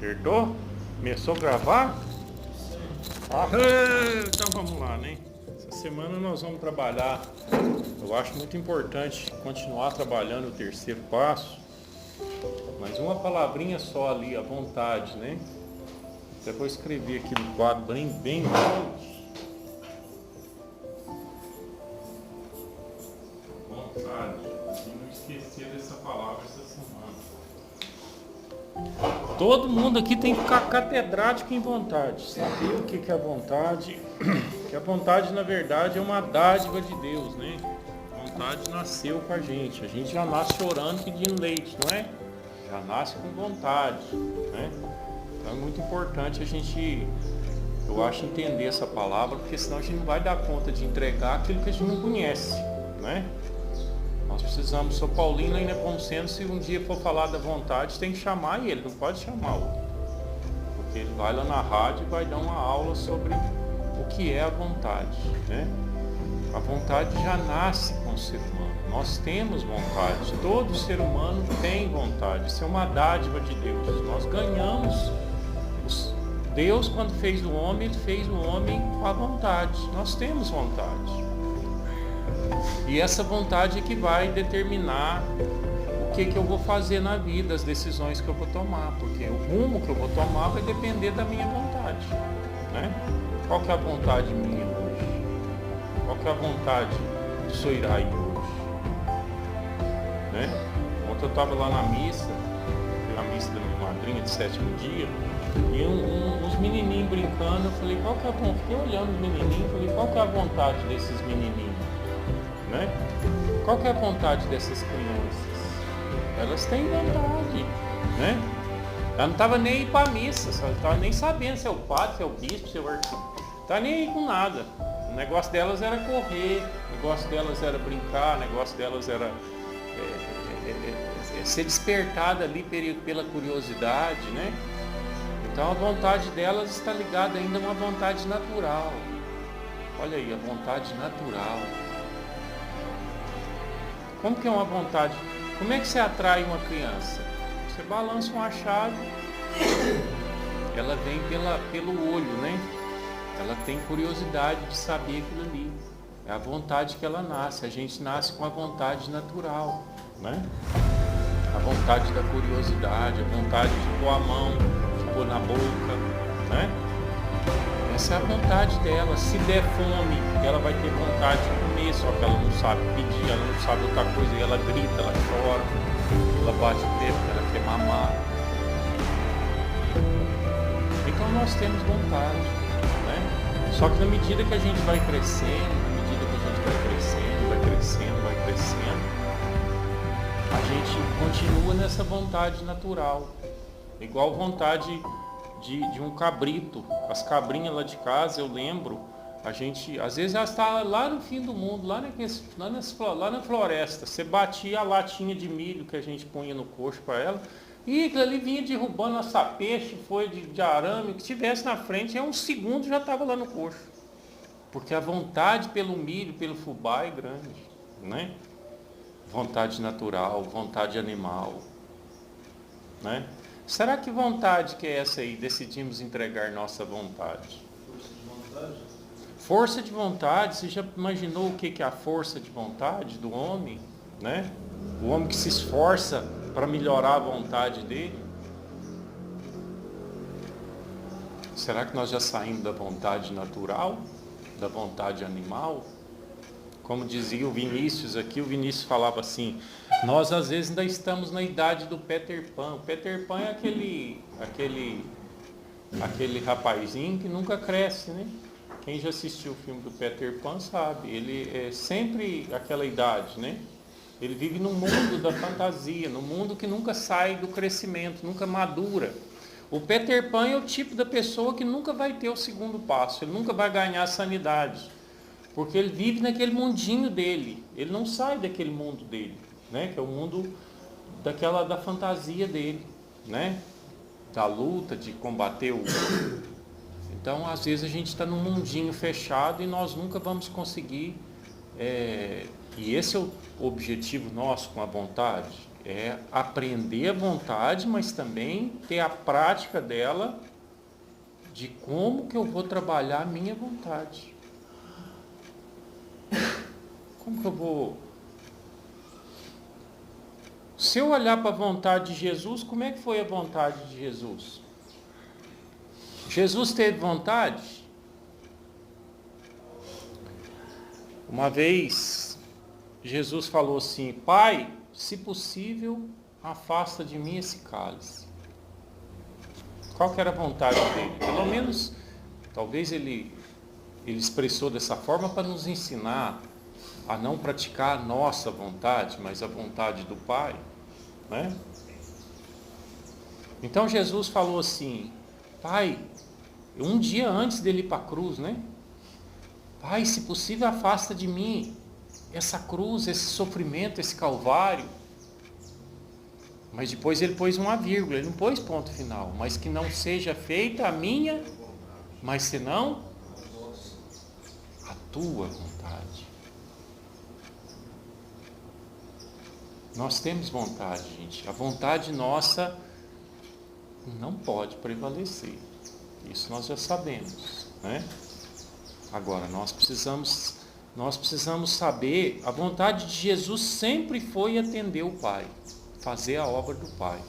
Acertou? Começou a gravar? Então vamos lá, né? Essa semana nós vamos trabalhar. Eu acho muito importante continuar trabalhando o terceiro passo. Mas uma palavrinha só ali, a vontade, né? Até vou escrever aqui no quadro bem longe. Vontade. E não esquecer dessa palavra essa semana. Todo mundo aqui tem que ficar catedrático em vontade. Saber o que é a vontade. Que a vontade, na verdade, é uma dádiva de Deus, né? A vontade nasceu com a gente. A gente já nasce chorando, pedindo leite, não é? Já nasce com vontade, né? Então é muito importante a gente, eu acho, entender essa palavra, porque senão a gente não vai dar conta de entregar aquilo que a gente não conhece, né? Nós precisamos, sou Paulino ainda como sendo, se um dia for falar da vontade, tem que chamar ele, não pode chamar outro. Porque ele vai lá na rádio e vai dar uma aula sobre o que é a vontade, né? A vontade já nasce com o ser humano. Nós temos vontade, todo ser humano tem vontade, isso é uma dádiva de Deus. Nós ganhamos, Deus quando fez o homem, Ele fez o homem com a vontade, nós temos vontade. E essa vontade é que vai determinar o que eu vou fazer na vida, as decisões que eu vou tomar, porque o rumo que eu vou tomar vai depender da minha vontade, né? Qual que é a vontade minha hoje? Qual que é a vontade do Soirai hoje? Né? Ontem eu estava lá na missa da minha madrinha de 7º dia, e uns menininhos brincando, eu falei, qual que é a vontade? Fiquei olhando os menininhos, falei, qual que é a vontade desses menininhos? Né? Qual que é a vontade dessas crianças? Elas têm vontade, né? Ela não estava nem aí para a missa, ela não estava nem sabendo se é o padre, se é o bispo, se é o arcebispo, não estava nem aí com nada. O negócio delas era correr, o negócio delas era brincar, o negócio delas era ser despertada ali pela curiosidade, né? Então a vontade delas está ligada ainda a uma vontade natural. Olha aí, a vontade natural. Como que é uma vontade? Como é que você atrai uma criança? Você balança uma chave, ela vem pelo olho, né? Ela tem curiosidade de saber aquilo ali. É a vontade que ela nasce. A gente nasce com a vontade natural, né? A vontade da curiosidade, a vontade de pôr a mão, de pôr na boca, né? Essa é a vontade dela. Se der fome, ela vai ter vontade de comer, só que ela não sabe pedir, ela não sabe outra coisa, e ela grita, ela chora, ela bate o pé porque ela quer mamar. Então nós temos vontade, né? Só que na medida que a gente vai crescendo, a gente continua nessa vontade natural, igual vontade de um cabrito. As cabrinhas lá de casa, eu lembro, a gente, às vezes ela está lá no fim do mundo, lá na floresta, você batia a latinha de milho que a gente punha no coxo para ela, e aquilo ali vinha derrubando essa peixe, foi de arame, o que tivesse na frente, em um segundo já estava lá no coxo. Porque a vontade pelo milho, pelo fubá é grande, né? Vontade natural, vontade animal, né? Será que vontade que é essa aí? Decidimos entregar nossa vontade. Força de vontade? Força de vontade, você já imaginou o que é a força de vontade do homem? Né? O homem que se esforça para melhorar a vontade dele? Será que nós já saímos da vontade natural? Da vontade animal? Como dizia o Vinícius aqui, o Vinícius falava assim, nós às vezes ainda estamos na idade do Peter Pan. O Peter Pan é aquele rapazinho que nunca cresce, né? Quem já assistiu o filme do Peter Pan sabe, ele é sempre aquela idade, né? Ele vive no mundo da fantasia, no mundo que nunca sai do crescimento, nunca madura. O Peter Pan é o tipo da pessoa que nunca vai ter o segundo passo, ele nunca vai ganhar a sanidade. Porque ele vive naquele mundinho dele, ele não sai daquele mundo dele, né? Que é o mundo da fantasia dele, né? Da luta, de combater o... Então, às vezes a gente está num mundinho fechado e nós nunca vamos conseguir E esse é o objetivo nosso com a vontade, é aprender a vontade, mas também ter a prática dela, de como que eu vou trabalhar a minha vontade. Como que eu vou... Se eu olhar para a vontade de Jesus, como é que foi a vontade de Jesus? Jesus teve vontade? Uma vez, Jesus falou assim: Pai, se possível, afasta de mim esse cálice. Qual que era a vontade dele? Pelo menos, talvez ele expressou dessa forma para nos ensinar a não praticar a nossa vontade, mas a vontade do Pai, né? Então Jesus falou assim: Pai, um dia antes dele ir para a cruz, né? Pai, se possível, afasta de mim essa cruz, esse sofrimento, esse calvário. Mas depois ele pôs uma vírgula, ele não pôs ponto final. Mas que não seja feita a minha, mas senão a tua vontade. Nós temos vontade, gente. A vontade nossa não pode prevalecer. Isso nós já sabemos, né? Agora, nós precisamos saber, a vontade de Jesus sempre foi atender o Pai, fazer a obra do Pai.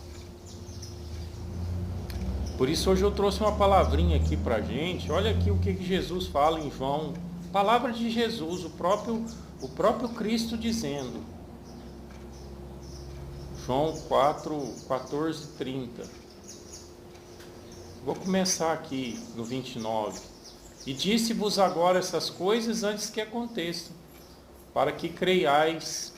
Por isso hoje eu trouxe uma palavrinha aqui para a gente. Olha aqui o que Jesus fala em João, palavra de Jesus, o próprio Cristo dizendo. João 4, 14, 30. Vou começar aqui no 29. E disse-vos agora essas coisas antes que aconteçam, para que creiais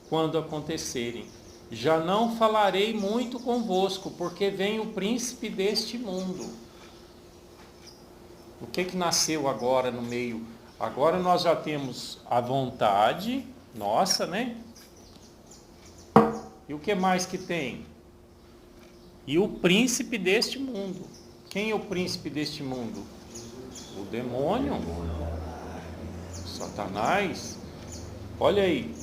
quando acontecerem. Já não falarei muito convosco, porque vem o príncipe deste mundo. O que nasceu agora no meio? Agora nós já temos a vontade nossa, né? E o que mais que tem? E o príncipe deste mundo. Quem é o príncipe deste mundo? O demônio, Satanás. Olha aí,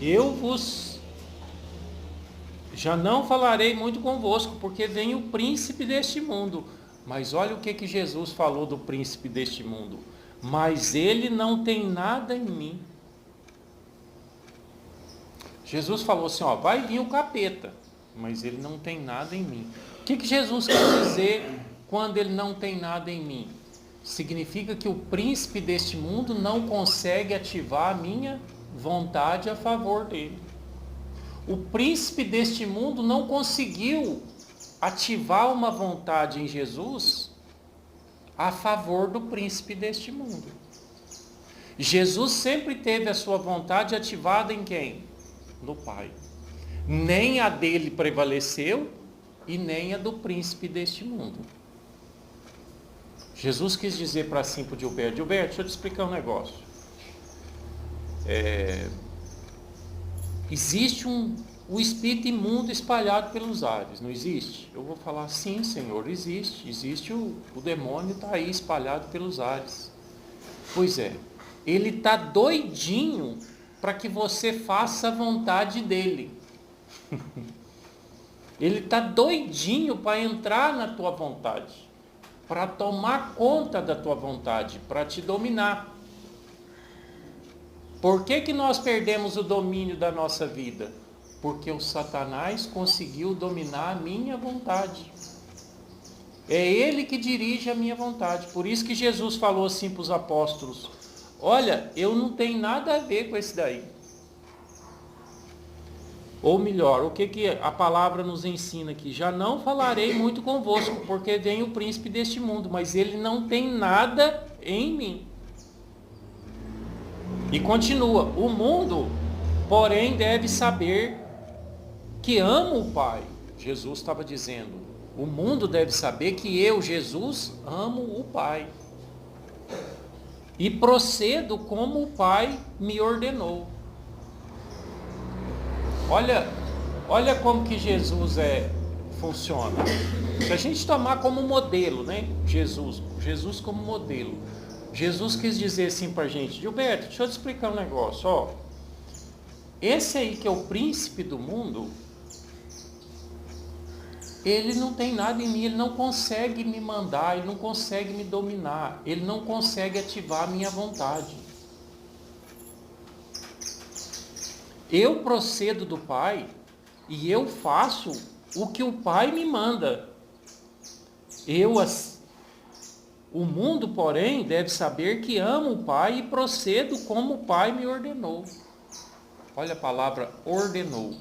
eu vos já não falarei muito convosco, porque vem o príncipe deste mundo. Mas olha o que Jesus falou do príncipe deste mundo: mas ele não tem nada em mim. Jesus falou assim, ó, vai vir o capeta, mas ele não tem nada em mim. O que Jesus quer dizer quando ele não tem nada em mim? Significa que o príncipe deste mundo não consegue ativar a minha vontade a favor dele. O príncipe deste mundo não conseguiu ativar uma vontade em Jesus a favor do príncipe deste mundo. Jesus sempre teve a sua vontade ativada em quem? No Pai. Nem a dele prevaleceu e nem a do príncipe deste mundo. Jesus quis dizer para Gilberto, deixa eu te explicar um negócio. Existe o espírito imundo espalhado pelos ares, não existe? Eu vou falar, sim, Senhor, existe. Existe o demônio, está aí espalhado pelos ares. Pois é, ele está doidinho para que você faça a vontade dele. Ele está doidinho para entrar na tua vontade, para tomar conta da tua vontade, para te dominar. Por que nós perdemos o domínio da nossa vida? Porque o Satanás conseguiu dominar a minha vontade. É ele que dirige a minha vontade. Por isso que Jesus falou assim para os apóstolos: olha, eu não tenho nada a ver com esse daí. Ou melhor, o que a palavra nos ensina aqui? Já não falarei muito convosco, porque vem o príncipe deste mundo, mas ele não tem nada em mim. E continua, o mundo, porém, deve saber que amo o Pai. Jesus estava dizendo, o mundo deve saber que eu, Jesus, amo o Pai. E procedo como o Pai me ordenou. Olha como que Jesus funciona. Se a gente tomar como modelo, né? Jesus como modelo. Jesus quis dizer assim para a gente: Gilberto, deixa eu te explicar um negócio, ó. Esse aí que é o príncipe do mundo, ele não tem nada em mim, ele não consegue me mandar, ele não consegue me dominar, ele não consegue ativar a minha vontade. Eu procedo do Pai e eu faço o que o Pai me manda. O mundo, porém, deve saber que amo o Pai e procedo como o Pai me ordenou. Olha a palavra ordenou.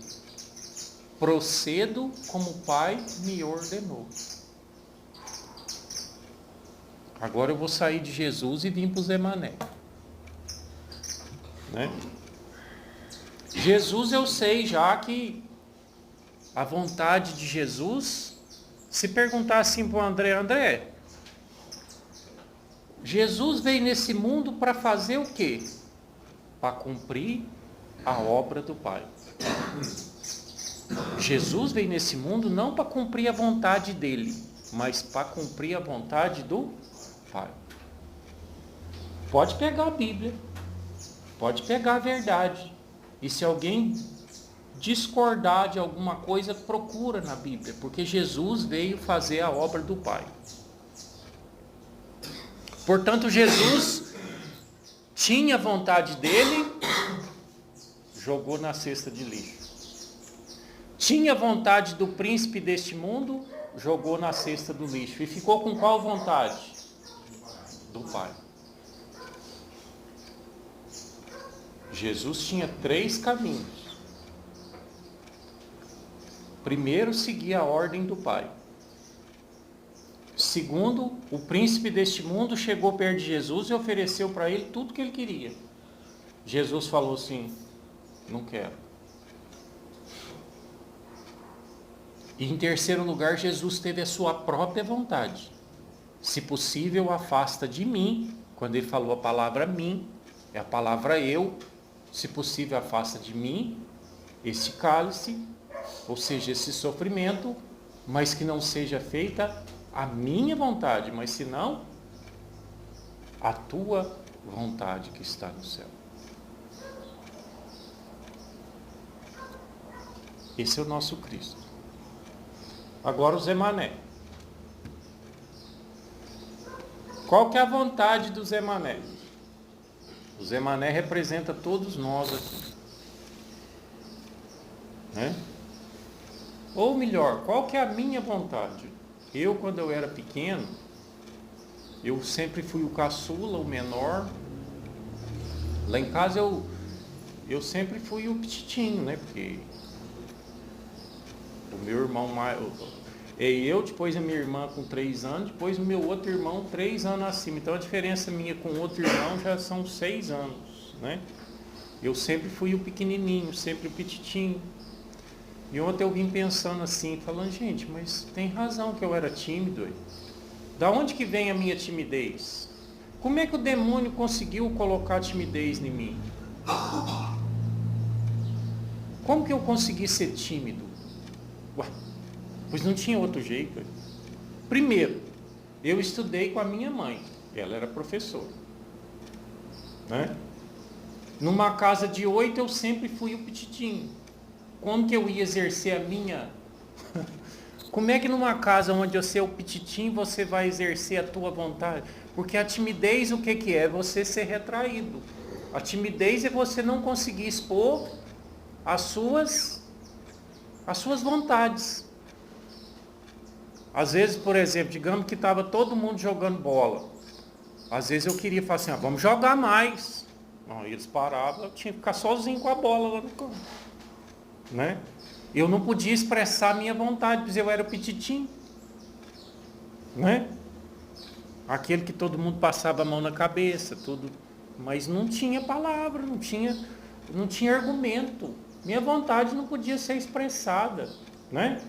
Procedo como o Pai me ordenou. Agora eu vou sair de Jesus e vir para o Zé Mané. Né? Jesus, eu sei já que a vontade de Jesus, se perguntar assim para o André, Jesus veio nesse mundo para fazer o quê? Para cumprir a obra do Pai. Jesus veio nesse mundo não para cumprir a vontade dele, mas para cumprir a vontade do Pai. Pode pegar a Bíblia, pode pegar a verdade. E se alguém discordar de alguma coisa, procura na Bíblia, porque Jesus veio fazer a obra do Pai. Portanto, Jesus tinha a vontade dele, jogou na cesta de lixo. Tinha a vontade do príncipe deste mundo, jogou na cesta do lixo. E ficou com qual vontade? Do Pai. Jesus tinha 3 caminhos. Primeiro, seguir a ordem do Pai. Segundo, o príncipe deste mundo chegou perto de Jesus e ofereceu para ele tudo que ele queria. Jesus falou assim: não quero. E em terceiro lugar, Jesus teve a sua própria vontade. Se possível, afasta de mim. Quando ele falou a palavra mim, é a palavra eu. Se possível, afasta de mim este cálice, ou seja, esse sofrimento, mas que não seja feita a minha vontade, mas senão a tua vontade que está no céu. Esse é o nosso Cristo. Agora o Zé Mané. Qual que é a vontade do Zé Mané? O Zé Mané representa todos nós aqui. Né? Ou melhor, qual que é a minha vontade? Eu, quando eu era pequeno, eu sempre fui o caçula, o menor. Lá em casa eu sempre fui o petitinho, né? Porque o meu irmão mais... Eu, depois a minha irmã com 3 anos, depois o meu outro irmão 3 anos acima. Então a diferença minha com o outro irmão já são 6 anos, né? Eu sempre fui o pequenininho, sempre o petitinho. E ontem eu vim pensando assim, falando, gente, mas tem razão que eu era tímido. Da onde que vem a minha timidez? Como é que o demônio conseguiu colocar timidez em mim? Como que eu consegui ser tímido? Ué, pois não tinha outro jeito. Primeiro, eu estudei com a minha mãe. Ela era professora. Né? Numa casa de 8 eu sempre fui o petitinho. Como que eu ia exercer a minha... Como é que numa casa onde você é o petitinho, você vai exercer a tua vontade? Porque a timidez, o que que é? Você ser retraído. A timidez é você não conseguir expor as suas vontades. Às vezes, por exemplo, digamos que estava todo mundo jogando bola. Às vezes eu queria falar assim, vamos jogar mais. Não, eles paravam, eu tinha que ficar sozinho com a bola lá no campo. Né? Eu não podia expressar a minha vontade, porque eu era o petitinho. Né? Aquele que todo mundo passava a mão na cabeça, tudo, mas não tinha palavra, não tinha argumento. Minha vontade não podia ser expressada. Né?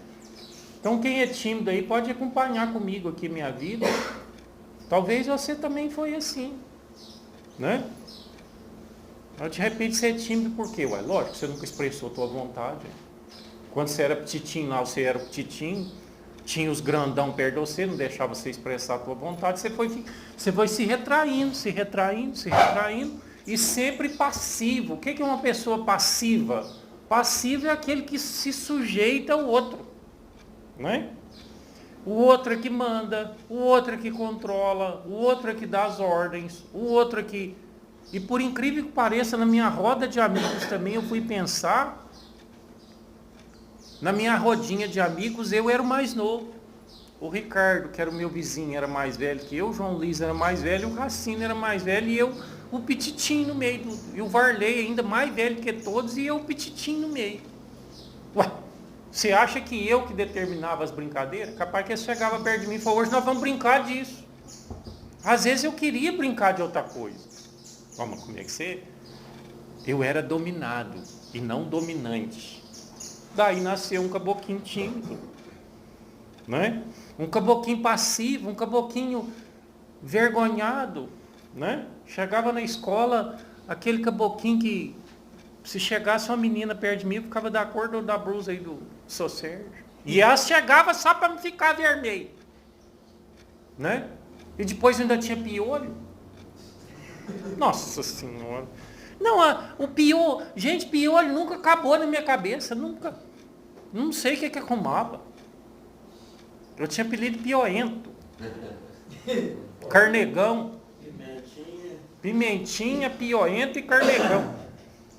Então quem é tímido aí pode acompanhar comigo aqui minha vida. Talvez você também foi assim. Né? De repente você é tímido por quê? Ué, lógico, você nunca expressou a tua vontade. Quando você era petitinho lá, você era petitinho. Tinha os grandão perto de você, não deixava você expressar a tua vontade, você foi se retraindo, e sempre passivo. O que é uma pessoa passiva? Passivo é aquele que se sujeita ao outro, não é? O outro é que manda, o outro é que controla, o outro é que dá as ordens, o outro é que... E por incrível que pareça, na minha roda de amigos também, eu fui pensar, na minha rodinha de amigos, eu era o mais novo. O Ricardo, que era o meu vizinho, era mais velho que eu, o João Luiz era mais velho, o Racino era mais velho, e eu, o pititinho no meio, e o Varley ainda mais velho que todos, e eu, o pititinho no meio. Ué, você acha que eu que determinava as brincadeiras? Capaz que ele chegava perto de mim e falou, hoje nós vamos brincar disso. Às vezes eu queria brincar de outra coisa. Vamos, como é que você... Eu era dominado e não dominante. Daí nasceu um caboquinho tímido, né? Um caboquinho passivo, um caboquinho vergonhado, né? Chegava na escola, aquele caboquinho que, se chegasse uma menina perto de mim, ficava da cor da blusa aí do seu Sérgio. E ela chegava só para não ficar vermelho, né? E depois ainda tinha piolho. Nossa Senhora. Não, o piolho... Gente, piolho nunca acabou na minha cabeça, nunca. Não sei o que arrumava. Eu tinha apelido pioento. Carnegão. Pimentinha, pioento e carnegão.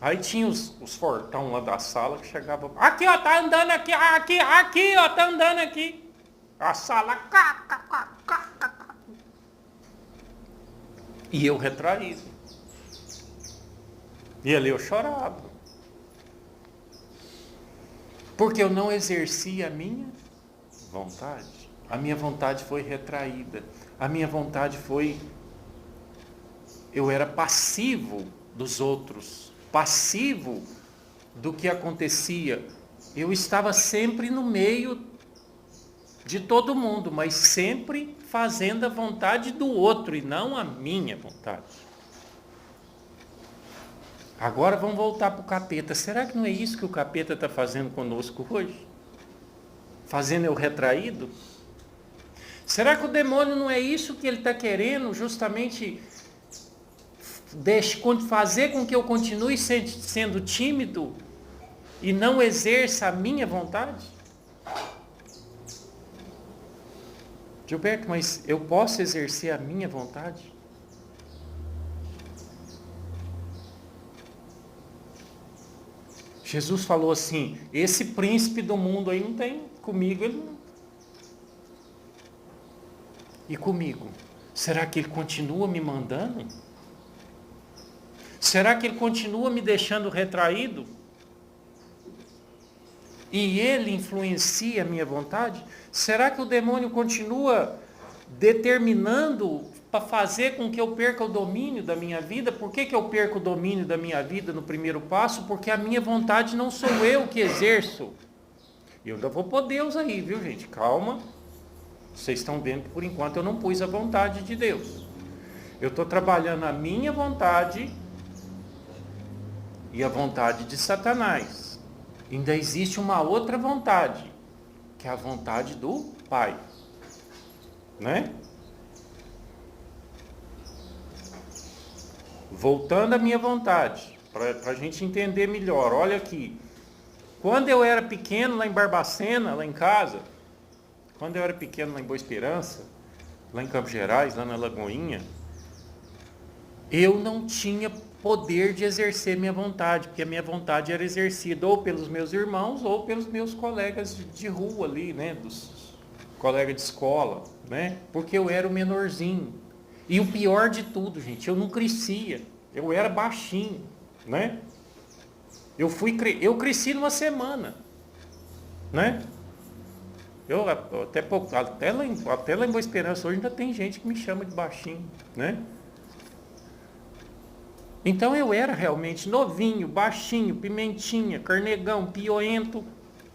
Aí tinha os fortão lá da sala que chegavam. Aqui, ó, tá andando aqui. Aqui, ó, tá andando aqui. A sala. E eu retraído. E ali eu chorava. Porque eu não exercia a minha vontade. A minha vontade foi retraída. A minha vontade foi... Eu era passivo dos outros. Passivo do que acontecia. Eu estava sempre no meio de todo mundo, mas sempre fazendo a vontade do outro e não a minha vontade. Agora vamos voltar para o capeta. Será que não é isso que o capeta está fazendo conosco hoje? Fazendo eu retraído? Será que o demônio não é isso que ele está querendo? Justamente fazer com que eu continue sendo tímido e não exerça a minha vontade? Gilberto, mas eu posso exercer a minha vontade? Jesus falou assim, esse príncipe do mundo aí não tem, comigo ele não. E comigo? Será que ele continua me mandando? Será que ele continua me deixando retraído? E ele influencia a minha vontade? Será que o demônio continua determinando para fazer com que eu perca o domínio da minha vida? Por que eu perco o domínio da minha vida no primeiro passo? Porque a minha vontade não sou eu que exerço. Eu ainda vou pôr Deus aí, viu, gente? Calma. Vocês estão vendo que por enquanto eu não pus a vontade de Deus. Eu estou trabalhando a minha vontade e a vontade de Satanás. Ainda existe uma outra vontade, que é a vontade do Pai. Né? Voltando à minha vontade, para a gente entender melhor. Olha aqui. Quando eu era pequeno lá em Barbacena, lá em casa, quando eu era pequeno lá em Boa Esperança, lá em Campos Gerais, lá na Lagoinha, eu não tinha poder de exercer minha vontade, porque a minha vontade era exercida ou pelos meus irmãos ou pelos meus colegas de rua ali, né, dos colegas de escola, né, porque eu era o menorzinho. E o pior de tudo, gente, eu não crescia, eu era baixinho, né, eu cresci numa semana, né, até lá em Boa Esperança hoje ainda tem gente que me chama de baixinho, né. Então eu era realmente novinho, baixinho, pimentinha, carnegão, pioento.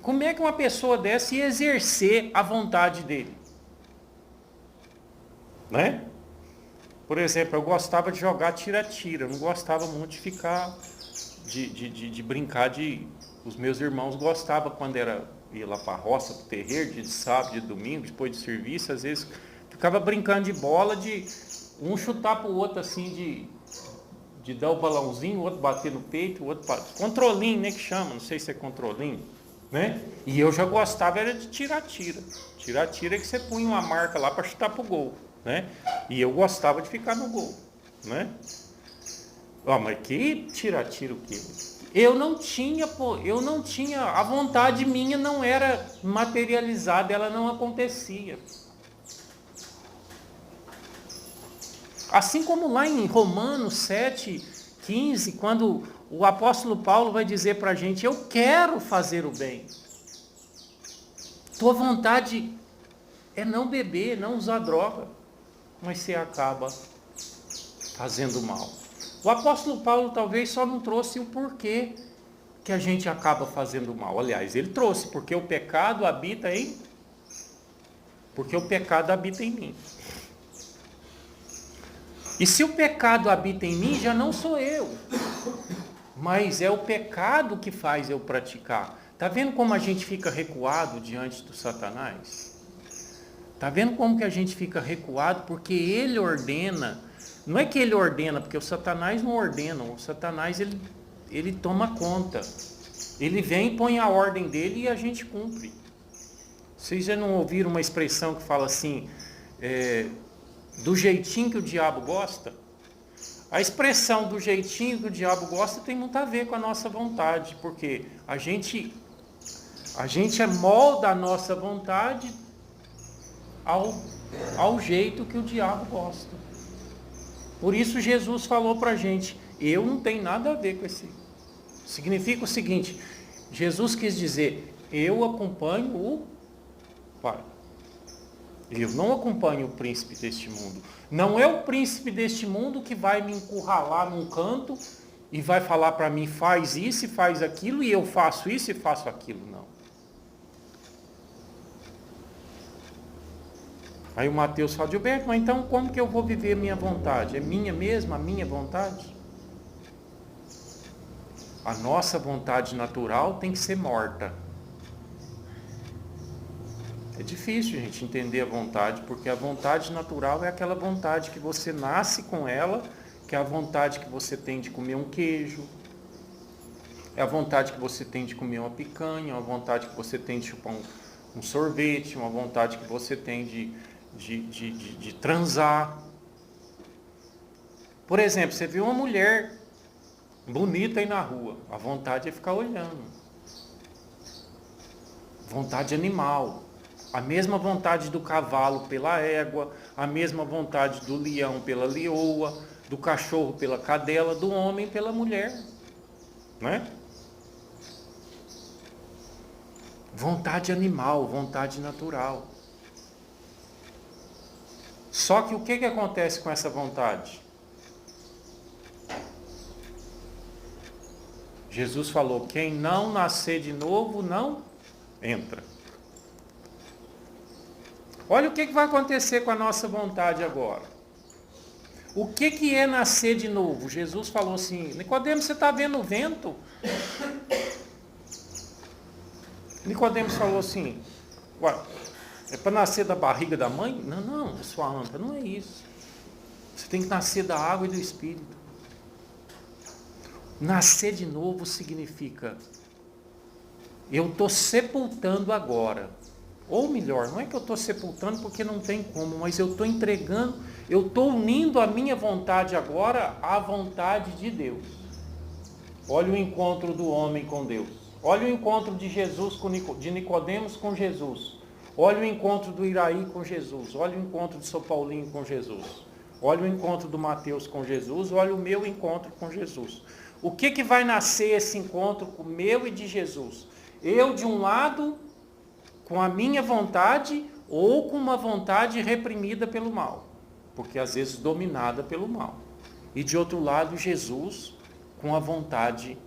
Como é que uma pessoa dessa ia exercer a vontade dele? Né? Por exemplo, eu gostava de jogar tira-tira, eu não gostava muito de ficar, de brincar de... Os meus irmãos gostavam quando era ia lá para a roça, para o terreiro, dia de sábado, dia de domingo, depois de serviço, às vezes ficava brincando de bola, de um chutar para o outro assim, de dar o balãozinho, o outro bater no peito, o outro controlinho, né, que chama, não sei se é controlinho, né? E eu já gostava era de tirar-tira. Tirar-tira é que você punha uma marca lá para chutar pro gol, né? E eu gostava de ficar no gol, né? Mas que tirar-tira o quê? Eu não tinha, a vontade minha não era materializada, ela não acontecia. Assim como lá em Romanos 7:15, quando o apóstolo Paulo vai dizer para a gente, eu quero fazer o bem. Tua vontade é não beber, não usar droga, mas você acaba fazendo mal. O apóstolo Paulo talvez só não trouxe o porquê que a gente acaba fazendo mal. Aliás, ele trouxe, porque o pecado habita em mim. E se o pecado habita em mim, já não sou eu, mas é o pecado que faz eu praticar. Está vendo como a gente fica recuado diante do Satanás? Está vendo como que a gente fica recuado? Porque ele ordena. Não é que ele ordena, porque o Satanás não ordena. O Satanás, ele toma conta. Ele vem, põe a ordem dele e a gente cumpre. Vocês já não ouviram uma expressão que fala assim, do jeitinho que o diabo gosta? A expressão do jeitinho que o diabo gosta tem muito a ver com a nossa vontade, porque a gente molda a nossa vontade ao jeito que o diabo gosta. Por isso Jesus falou para a gente, eu não tenho nada a ver com esse. Significa o seguinte, Jesus quis dizer, eu acompanho o Pai. Eu não acompanho o príncipe deste mundo. Não é o príncipe deste mundo que vai me encurralar num canto e vai falar para mim, faz isso e faz aquilo, e eu faço isso e faço aquilo. Não. Aí o Mateus fala, Gilberto, mas então como que eu vou viver a minha vontade? É minha mesma, a minha vontade? A nossa vontade natural tem que ser morta. É difícil, gente, entender a vontade, porque a vontade natural é aquela vontade que você nasce com ela, que é a vontade que você tem de comer um queijo, é a vontade que você tem de comer uma picanha, é a vontade que você tem de chupar um sorvete, uma vontade que você tem de transar. Por exemplo, você vê uma mulher bonita aí na rua, a vontade é ficar olhando. Vontade animal. A mesma vontade do cavalo pela égua, a mesma vontade do leão pela leoa, do cachorro pela cadela, do homem pela mulher. Né? Vontade animal, vontade natural. Só que o que acontece com essa vontade? Jesus falou, quem não nascer de novo, não entra. Olha o que vai acontecer com a nossa vontade agora. O que é nascer de novo? Jesus falou assim, Nicodemos, você está vendo o vento? Nicodemos falou assim, ué, é para nascer da barriga da mãe? Não, sua anta, não é isso. Você tem que nascer da água e do Espírito. Nascer de novo significa, eu estou sepultando agora. Ou melhor, não é que eu estou sepultando porque não tem como, mas eu estou entregando, eu estou unindo a minha vontade agora à vontade de Deus. Olha o encontro do homem com Deus. Olha o encontro de Jesus de Nicodemos com Jesus. Olha o encontro do Iraí com Jesus. Olha o encontro de São Paulinho com Jesus. Olha o encontro do Mateus com Jesus. Olha o meu encontro com Jesus. O que vai nascer esse encontro com o meu e de Jesus? Eu de um lado, com a minha vontade, ou com uma vontade reprimida pelo mal. Porque às vezes dominada pelo mal. E de outro lado, Jesus com a vontade.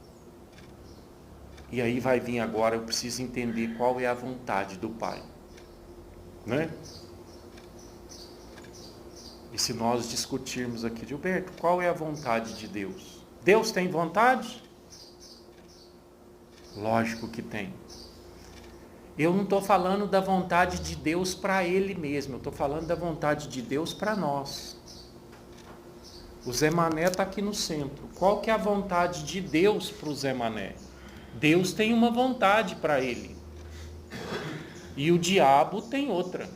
E aí vai vir agora, eu preciso entender qual é a vontade do Pai. Né? E se nós discutirmos aqui, Gilberto, qual é a vontade de Deus? Deus tem vontade? Lógico que tem. Eu não estou falando da vontade de Deus para ele mesmo, eu estou falando da vontade de Deus para nós. O Zé Mané está aqui no centro. Qual que é a vontade de Deus para o Zé Mané? Deus tem uma vontade para ele. E o diabo tem outra.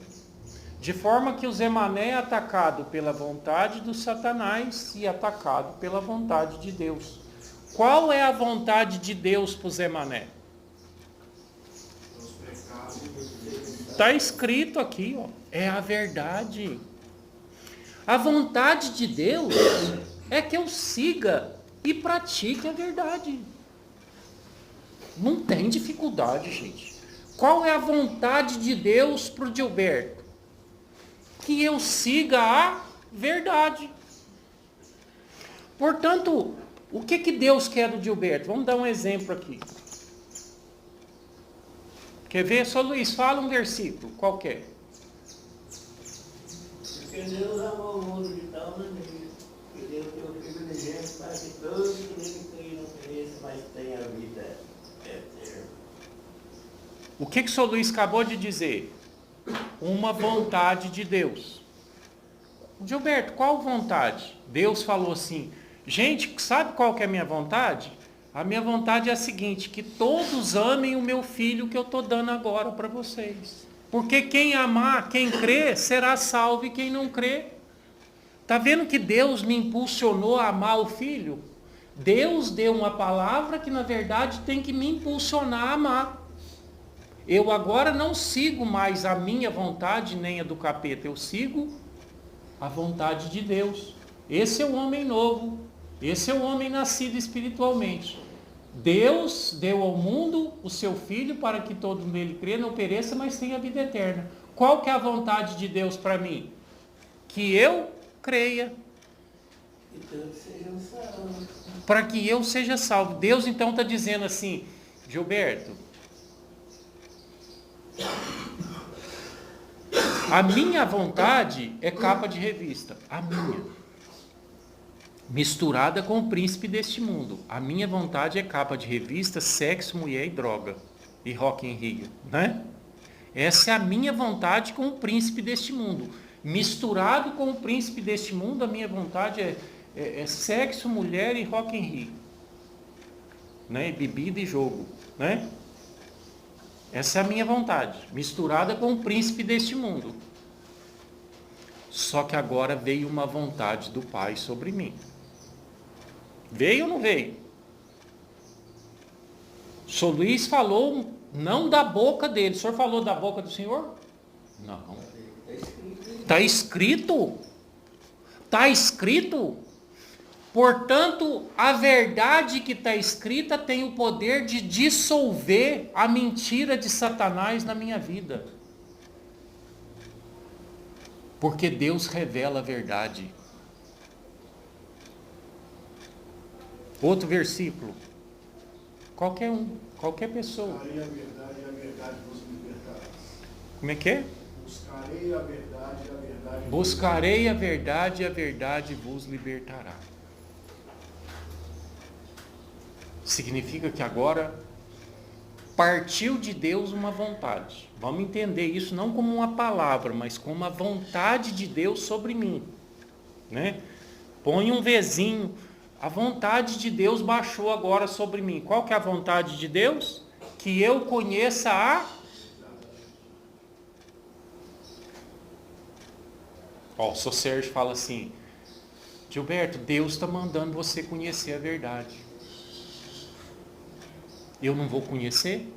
De forma que o Zé Mané é atacado pela vontade do Satanás e atacado pela vontade de Deus. Qual é a vontade de Deus para o Zé Mané? Está escrito aqui, ó, é a verdade. A vontade de Deus é que eu siga e pratique a verdade. Não tem dificuldade, gente. Qual é a vontade de Deus para o Gilberto? Que eu siga a verdade. Portanto, o que Deus quer do Gilberto? Vamos dar um exemplo aqui. Quer ver? Só Luiz, fala um versículo qualquer. Porque Deus amou o mundo de tal maneira que Deus deu o Filho unigênito para que todos que nele creem não pereçam, mas tenham a vida eterna. O que o São Luiz acabou de dizer? Uma vontade de Deus. Gilberto, qual vontade? Deus falou assim, gente, sabe qual que é a minha vontade? A minha vontade é a seguinte, que todos amem o meu filho que eu estou dando agora para vocês. Porque quem amar, quem crê, será salvo e quem não crê. Está vendo que Deus me impulsionou a amar o filho? Deus deu uma palavra que na verdade tem que me impulsionar a amar. Eu agora não sigo mais a minha vontade nem a do capeta, eu sigo a vontade de Deus. Esse é o homem novo, esse é o homem nascido espiritualmente. Deus deu ao mundo o seu Filho para que todo nele crê, não pereça, mas tenha vida eterna. Qual que é a vontade de Deus para mim? Que eu creia. E todos sejam salvos. Para que eu seja salvo. Deus então está dizendo assim, Gilberto, a minha vontade é capa de revista. A minha. Misturada com o príncipe deste mundo. A minha vontade é capa de revista, sexo, mulher e droga. E Rock in Rio, né? Essa é a minha vontade com o príncipe deste mundo. Misturado com o príncipe deste mundo, a minha vontade é sexo, mulher e Rock in Rio. Né? Bebida e jogo, né? Essa é a minha vontade, misturada com o príncipe deste mundo. Só que agora veio uma vontade do Pai sobre mim. Veio ou não veio? O São Luís falou não da boca dele. O senhor falou da boca do Senhor? Não. Está escrito. Está escrito. Portanto, a verdade que está escrita tem o poder de dissolver a mentira de Satanás na minha vida. Porque Deus revela a verdade. Outro versículo. Qualquer um, qualquer pessoa. Buscarei a verdade e a verdade vos libertará. Como é que é? Buscarei a verdade e a verdade. Buscarei a verdade e a verdade vos libertará. Significa que agora partiu de Deus uma vontade. Vamos entender isso não como uma palavra, mas como a vontade de Deus sobre mim. Né? Põe um vezinho. A vontade de Deus baixou agora sobre mim. Qual que é a vontade de Deus? Que eu conheça a... Ó, o Sr. Sérgio fala assim, Gilberto, Deus está mandando você conhecer a verdade. Eu não vou conhecer?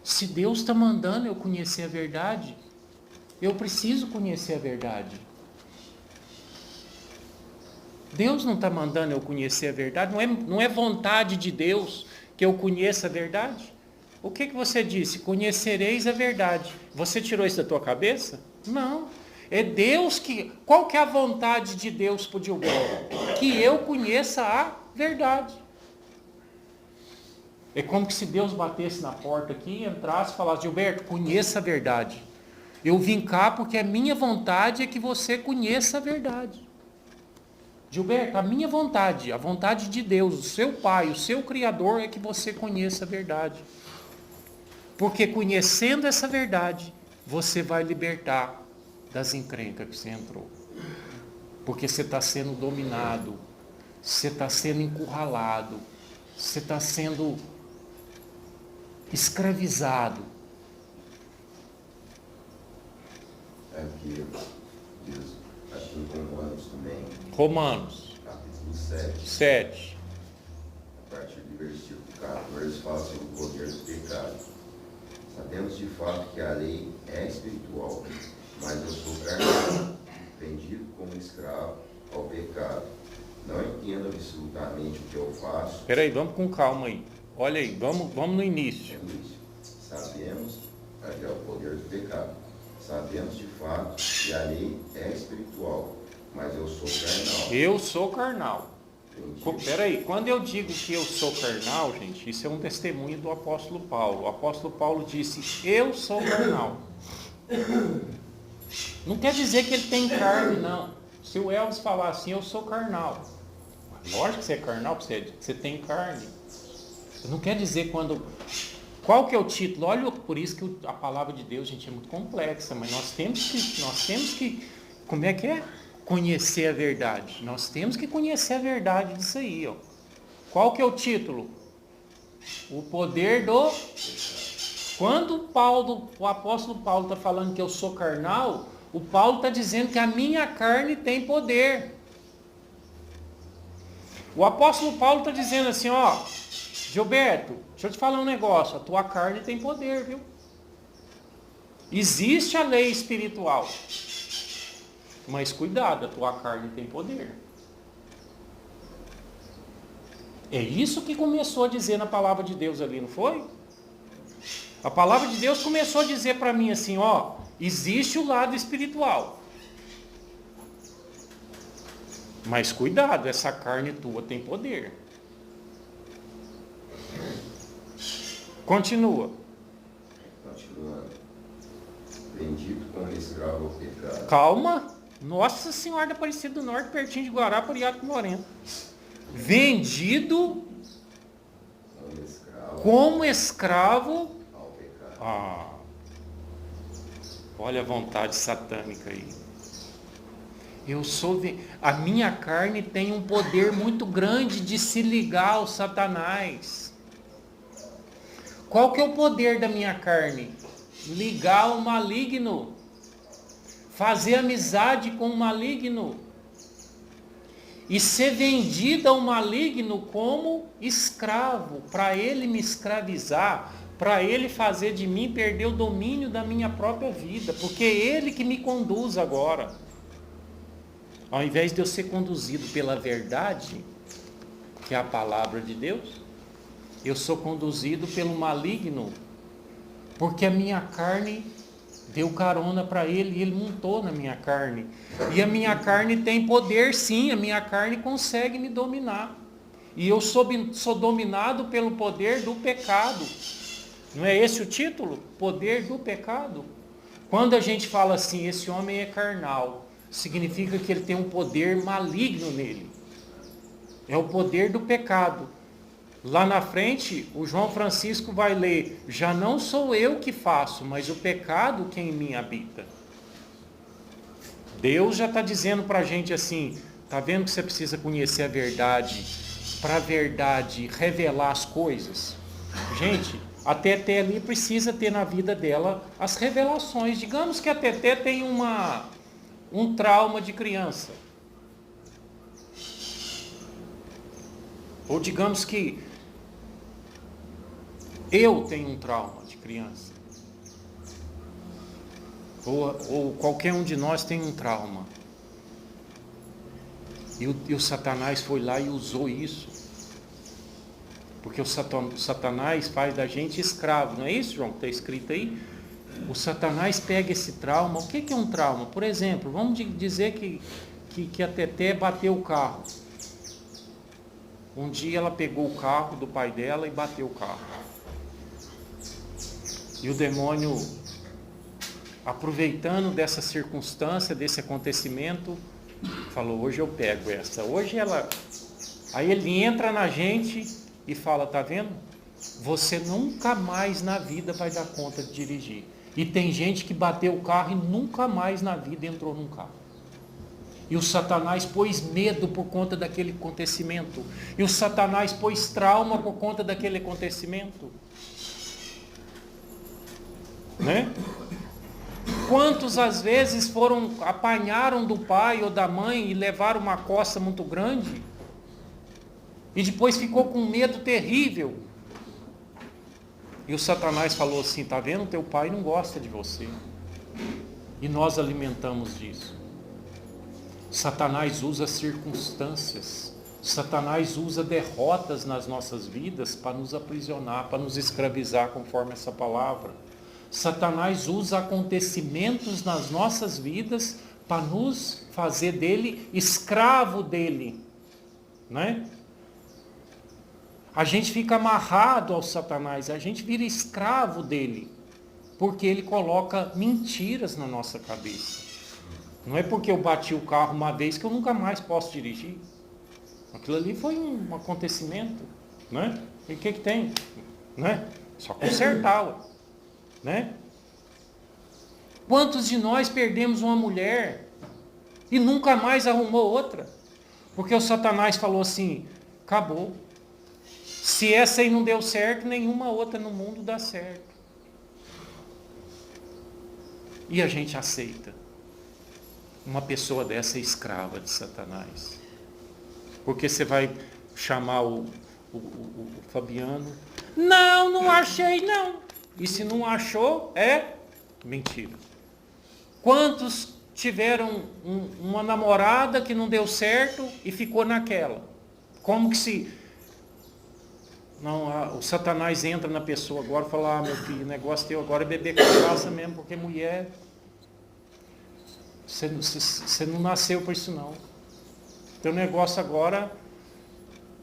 Se Deus está mandando eu conhecer a verdade, eu preciso conhecer a verdade. Deus não está mandando eu conhecer a verdade, não é vontade de Deus que eu conheça a verdade? O que você disse? Conhecereis a verdade. Você tirou isso da tua cabeça? Não. É Deus que... Qual que é a vontade de Deus para o Gilberto? Que eu conheça a verdade. É como que se Deus batesse na porta aqui, entrasse e falasse, Gilberto, conheça a verdade. Eu vim cá porque a minha vontade é que você conheça a verdade. Gilberto, a minha vontade, a vontade de Deus, o seu Pai, o seu Criador, é que você conheça a verdade. Porque conhecendo essa verdade, você vai libertar das encrencas que você entrou. Porque você está sendo dominado, você está sendo encurralado, você está sendo escravizado. Aqui em Romanos também, Romanos capítulo 7, 7. a partir do versículo 14, fala sobre o poder do pecado. Sabemos de fato que a lei é espiritual, mas eu sou carnal, vendido como escravo ao pecado. Não entendo absolutamente o que eu faço. Espera aí, vamos com calma aí. Olha aí, vamos no início. Sabemos, aqui é o poder do pecado. Sabemos de fato que a lei é espiritual, mas eu sou carnal. Eu sou carnal. Vendido. Espera aí, quando eu digo que eu sou carnal, gente, isso é um testemunho do apóstolo Paulo. O apóstolo Paulo disse, eu sou carnal. Não quer dizer que ele tem carne, não. Se o Elvis falar assim, eu sou carnal. Lógico que você é carnal, porque você tem carne. Não quer dizer quando... Qual que é o título? Olha, por isso que a palavra de Deus, gente, é muito complexa, mas nós temos que, como é que é? Conhecer a verdade. Nós temos que conhecer a verdade disso aí, ó. Qual que é o título? O poder do... Quando o apóstolo Paulo está falando que eu sou carnal, o Paulo está dizendo que a minha carne tem poder. O apóstolo Paulo está dizendo assim, ó, Gilberto, deixa eu te falar um negócio, a tua carne tem poder, viu? Existe a lei espiritual, mas cuidado, a tua carne tem poder. É isso que começou a dizer na palavra de Deus ali, não foi? A palavra de Deus começou a dizer para mim assim, ó, existe o lado espiritual. Mas cuidado, essa carne tua tem poder. Continua. Continuando. Vendido como escravo ao pecado. Calma. Nossa Senhora da Aparecida do Norte, pertinho de Guarapari com Moreno. Vendido como escravo ao pecado. Ah, olha a vontade satânica aí. A minha carne tem um poder muito grande de se ligar ao Satanás. Qual que é o poder da minha carne? Ligar ao maligno. Fazer amizade com o maligno. E ser vendida ao maligno como escravo, para ele me escravizar, para ele fazer de mim perder o domínio da minha própria vida, porque é ele que me conduz agora. Ao invés de eu ser conduzido pela verdade, que é a palavra de Deus, eu sou conduzido pelo maligno, porque a minha carne deu carona para ele e ele montou na minha carne. E a minha carne tem poder, sim, a minha carne consegue me dominar. E eu sou dominado pelo poder do pecado. Não é esse o título? Poder do pecado. Quando a gente fala assim, esse homem é carnal, significa que ele tem um poder maligno nele. É o poder do pecado. Lá na frente, o João Francisco vai ler, já não sou eu que faço, mas o pecado que em mim habita. Deus já está dizendo para a gente assim, está vendo que você precisa conhecer a verdade, para a verdade revelar as coisas? Gente, a Teté ali precisa ter na vida dela as revelações. Digamos que a Teté tem um trauma de criança. Ou digamos que eu tenho um trauma de criança. Ou qualquer um de nós tem um trauma. E o Satanás foi lá e usou isso. Porque o Satanás faz da gente escravo. Não é isso, João, que está escrito aí? O Satanás pega esse trauma. O que é um trauma? Por exemplo, vamos dizer que a Teté bateu o carro. Um dia ela pegou o carro do pai dela e bateu o carro. E o demônio, aproveitando dessa circunstância, desse acontecimento, falou, hoje eu pego essa. Hoje ela... Aí ele entra na gente e fala, tá vendo? você nunca mais na vida vai dar conta de dirigir. E tem gente que bateu o carro e nunca mais na vida entrou num carro. E o Satanás pôs medo por conta daquele acontecimento. E o Satanás pôs trauma por conta daquele acontecimento. Né? Quantos às vezes apanharam do pai ou da mãe e levaram uma coça muito grande? E depois ficou com um medo terrível. E o Satanás falou assim, tá vendo? Teu pai não gosta de você. E nós alimentamos disso. Satanás usa circunstâncias. Satanás usa derrotas nas nossas vidas para nos aprisionar, para nos escravizar, conforme essa palavra. Satanás usa acontecimentos nas nossas vidas para nos fazer dele escravo dele. Né? A gente fica amarrado ao Satanás, a gente vira escravo dele, porque ele coloca mentiras na nossa cabeça. Não é porque eu bati o carro uma vez que eu nunca mais posso dirigir. Aquilo ali foi um acontecimento, né? E o que tem? Né? Só consertar, né? Quantos de nós perdemos uma mulher e nunca mais arrumou outra? Porque o Satanás falou assim, acabou. Se essa aí não deu certo, nenhuma outra no mundo dá certo. E a gente aceita. Uma pessoa dessa é escrava de Satanás. Porque você vai chamar o Fabiano. Não achei não. E se não achou, é mentira. Quantos tiveram uma namorada que não deu certo e ficou naquela? Como que se... Não, o Satanás entra na pessoa agora e fala, meu filho, o negócio teu agora é beber cachaça mesmo, porque mulher... Você não nasceu para isso não. Teu negócio agora...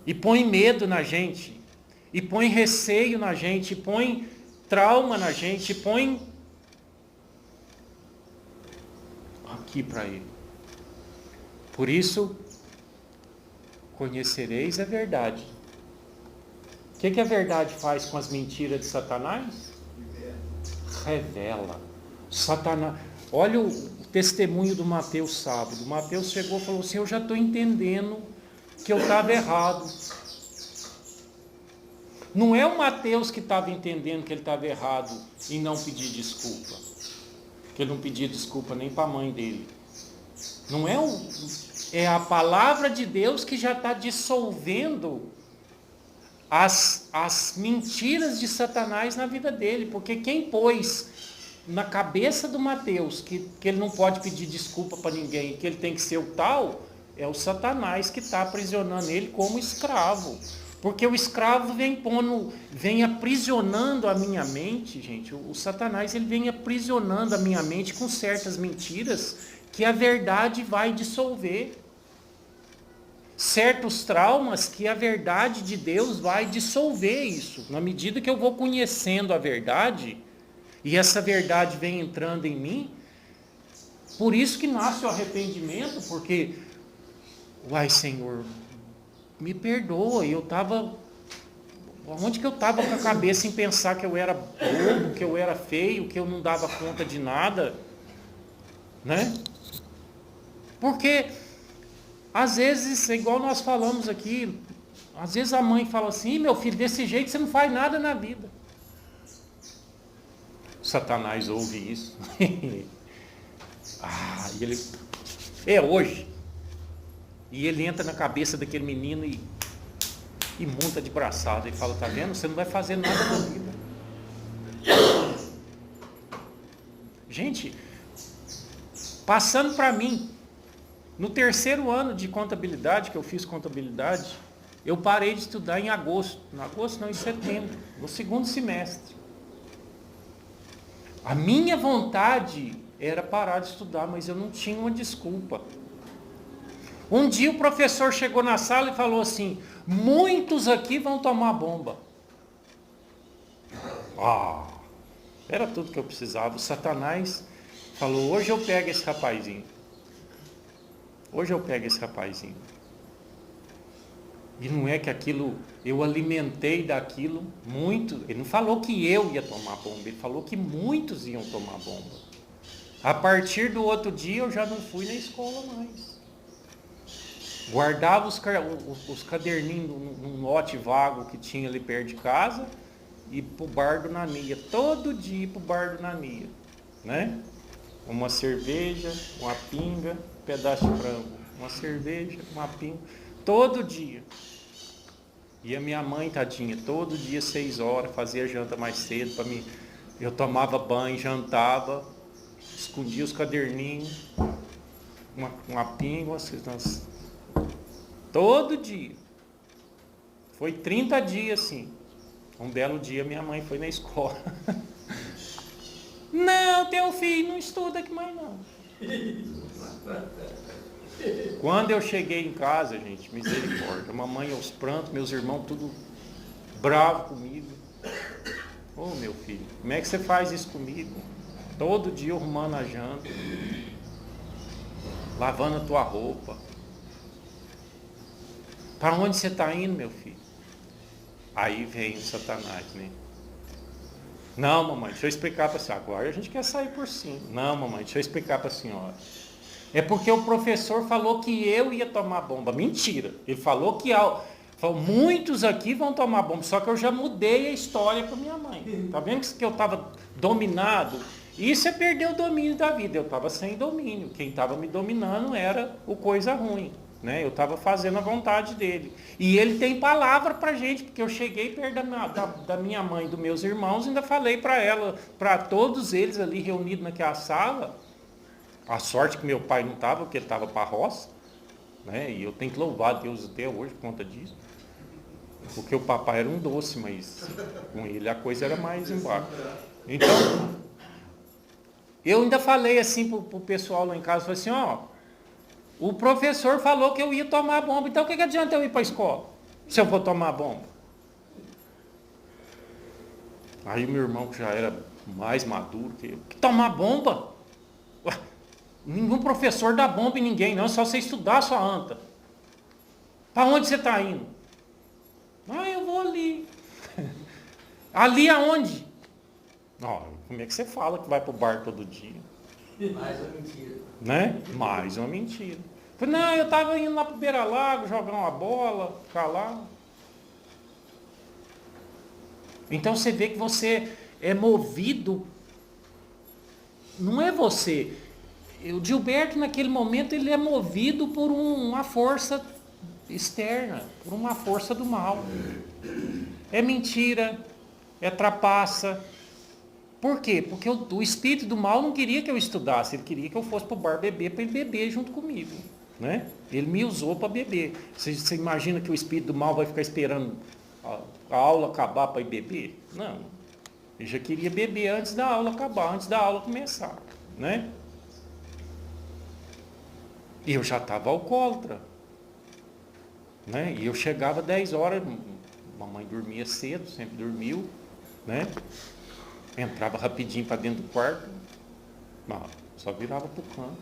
E põe medo na gente. E põe receio na gente. E põe trauma na gente. E põe... aqui para ele. Por isso, conhecereis a verdade. O que a verdade faz com as mentiras de Satanás? Revela. Satanás... Olha o testemunho do Mateus sábado. Mateus chegou e falou assim, eu já estou entendendo que eu estava errado. Não é o Mateus que estava entendendo que ele estava errado em não pedir desculpa. Que ele não pedia desculpa nem para a mãe dele. Não é é a palavra de Deus que já está dissolvendo as mentiras de Satanás na vida dele. Porque quem pôs na cabeça do Mateus que ele não pode pedir desculpa para ninguém, que ele tem que ser o tal, é o Satanás que está aprisionando ele como escravo. Porque o escravo vem aprisionando a minha mente, gente. O Satanás ele vem aprisionando a minha mente com certas mentiras que a verdade vai dissolver. Certos traumas que a verdade de Deus vai dissolver isso. Na medida que eu vou conhecendo a verdade, e essa verdade vem entrando em mim, por isso que nasce o arrependimento, porque, uai Senhor, me perdoa, eu estava, onde que eu estava com a cabeça em pensar que eu era bobo, que eu era feio, que eu não dava conta de nada, né? Porque, às vezes, igual nós falamos aqui, às vezes a mãe fala assim, meu filho, desse jeito você não faz nada na vida. Satanás ouve isso. E ele... É hoje. E ele entra na cabeça daquele menino e monta de braçada e fala, tá vendo? Você não vai fazer nada na vida. Gente, passando para mim, no terceiro ano de contabilidade, que eu fiz contabilidade, eu parei de estudar em agosto. Em agosto não, em setembro, no segundo semestre. A minha vontade era parar de estudar, mas eu não tinha uma desculpa. Um dia o professor chegou na sala e falou assim, muitos aqui vão tomar bomba. Era tudo que eu precisava. O Satanás falou, hoje eu pego esse rapazinho. Hoje eu pego esse rapazinho. E não é que aquilo, eu alimentei daquilo muito. Ele não falou que eu ia tomar bomba, ele falou que muitos iam tomar bomba. A partir do outro dia eu já não fui na escola mais. Guardava os caderninhos num lote vago que tinha ali perto de casa e pro bar do Nania. Todo dia pro bar do Nania. Né? Uma cerveja, uma pinga, um pedaço de frango. Uma cerveja, uma pinga. Todo dia. E a minha mãe, tadinha, todo dia 6 horas, fazia janta mais cedo para mim. Eu tomava banho, jantava, escondia os caderninhos, uma pinga, todo dia. Foi 30 dias assim. Um belo dia minha mãe foi na escola. Não, teu filho não estuda aqui mais não. Quando eu cheguei em casa, gente, misericórdia, a mamãe aos prantos, meus irmãos tudo bravo comigo. Ô meu filho, como é que você faz isso comigo? Todo dia arrumando a janta, lavando a tua roupa. Para onde você está indo, meu filho? Aí vem o Satanás, né? Não, mamãe, deixa eu explicar para a senhora. Agora a gente quer sair por cima. Não, mamãe, deixa eu explicar para a senhora. É porque o professor falou que eu ia tomar bomba. Mentira. Ele falou que muitos aqui vão tomar bomba. Só que eu já mudei a história para minha mãe. Tá vendo que eu estava dominado? Isso é perder o domínio da vida. Eu estava sem domínio. Quem estava me dominando era o coisa ruim. Né? Eu estava fazendo a vontade dele. E ele tem palavra para a gente, porque eu cheguei perto da minha mãe e dos meus irmãos, ainda falei para ela, para todos eles ali reunidos naquela sala. A sorte que meu pai não estava, porque ele estava para a roça, né? E eu tenho que louvar a Deus até hoje por conta disso. Porque o papai era um doce, mas com ele a coisa era mais embaixo. Então, eu ainda falei assim para o pessoal lá em casa, falei assim, ó, o professor falou que eu ia tomar bomba, então o que adianta eu ir para a escola, se eu vou tomar bomba? Aí meu irmão, que já era mais maduro, que tomar bomba? Ué, nenhum professor dá bomba em ninguém, não, é só você estudar a sua anta. Para onde você está indo? Ah, eu vou ali. Ali aonde? Não, como é que você fala que vai para o bar todo dia? Mais uma mentira. Né? Mais uma mentira. Falei, não, eu estava indo lá para o Beira-Lago, jogar uma bola, ficar lá. Então você vê que você é movido. Não é você. O Gilberto, naquele momento, ele é movido por uma força externa, por uma força do mal. É mentira, é trapaça. Por quê? Porque o espírito do mal não queria que eu estudasse, ele queria que eu fosse para o bar beber, para ele beber junto comigo. Né? Ele me usou para beber. Você imagina que o espírito do mal vai ficar esperando a aula acabar para ir beber? Não. Ele já queria beber antes da aula acabar, antes da aula começar. Né? E eu já estava alcoólatra. Né? E eu chegava 10 horas, mamãe dormia cedo, sempre dormiu. Né? Entrava rapidinho para dentro do quarto, não, só virava para o canto.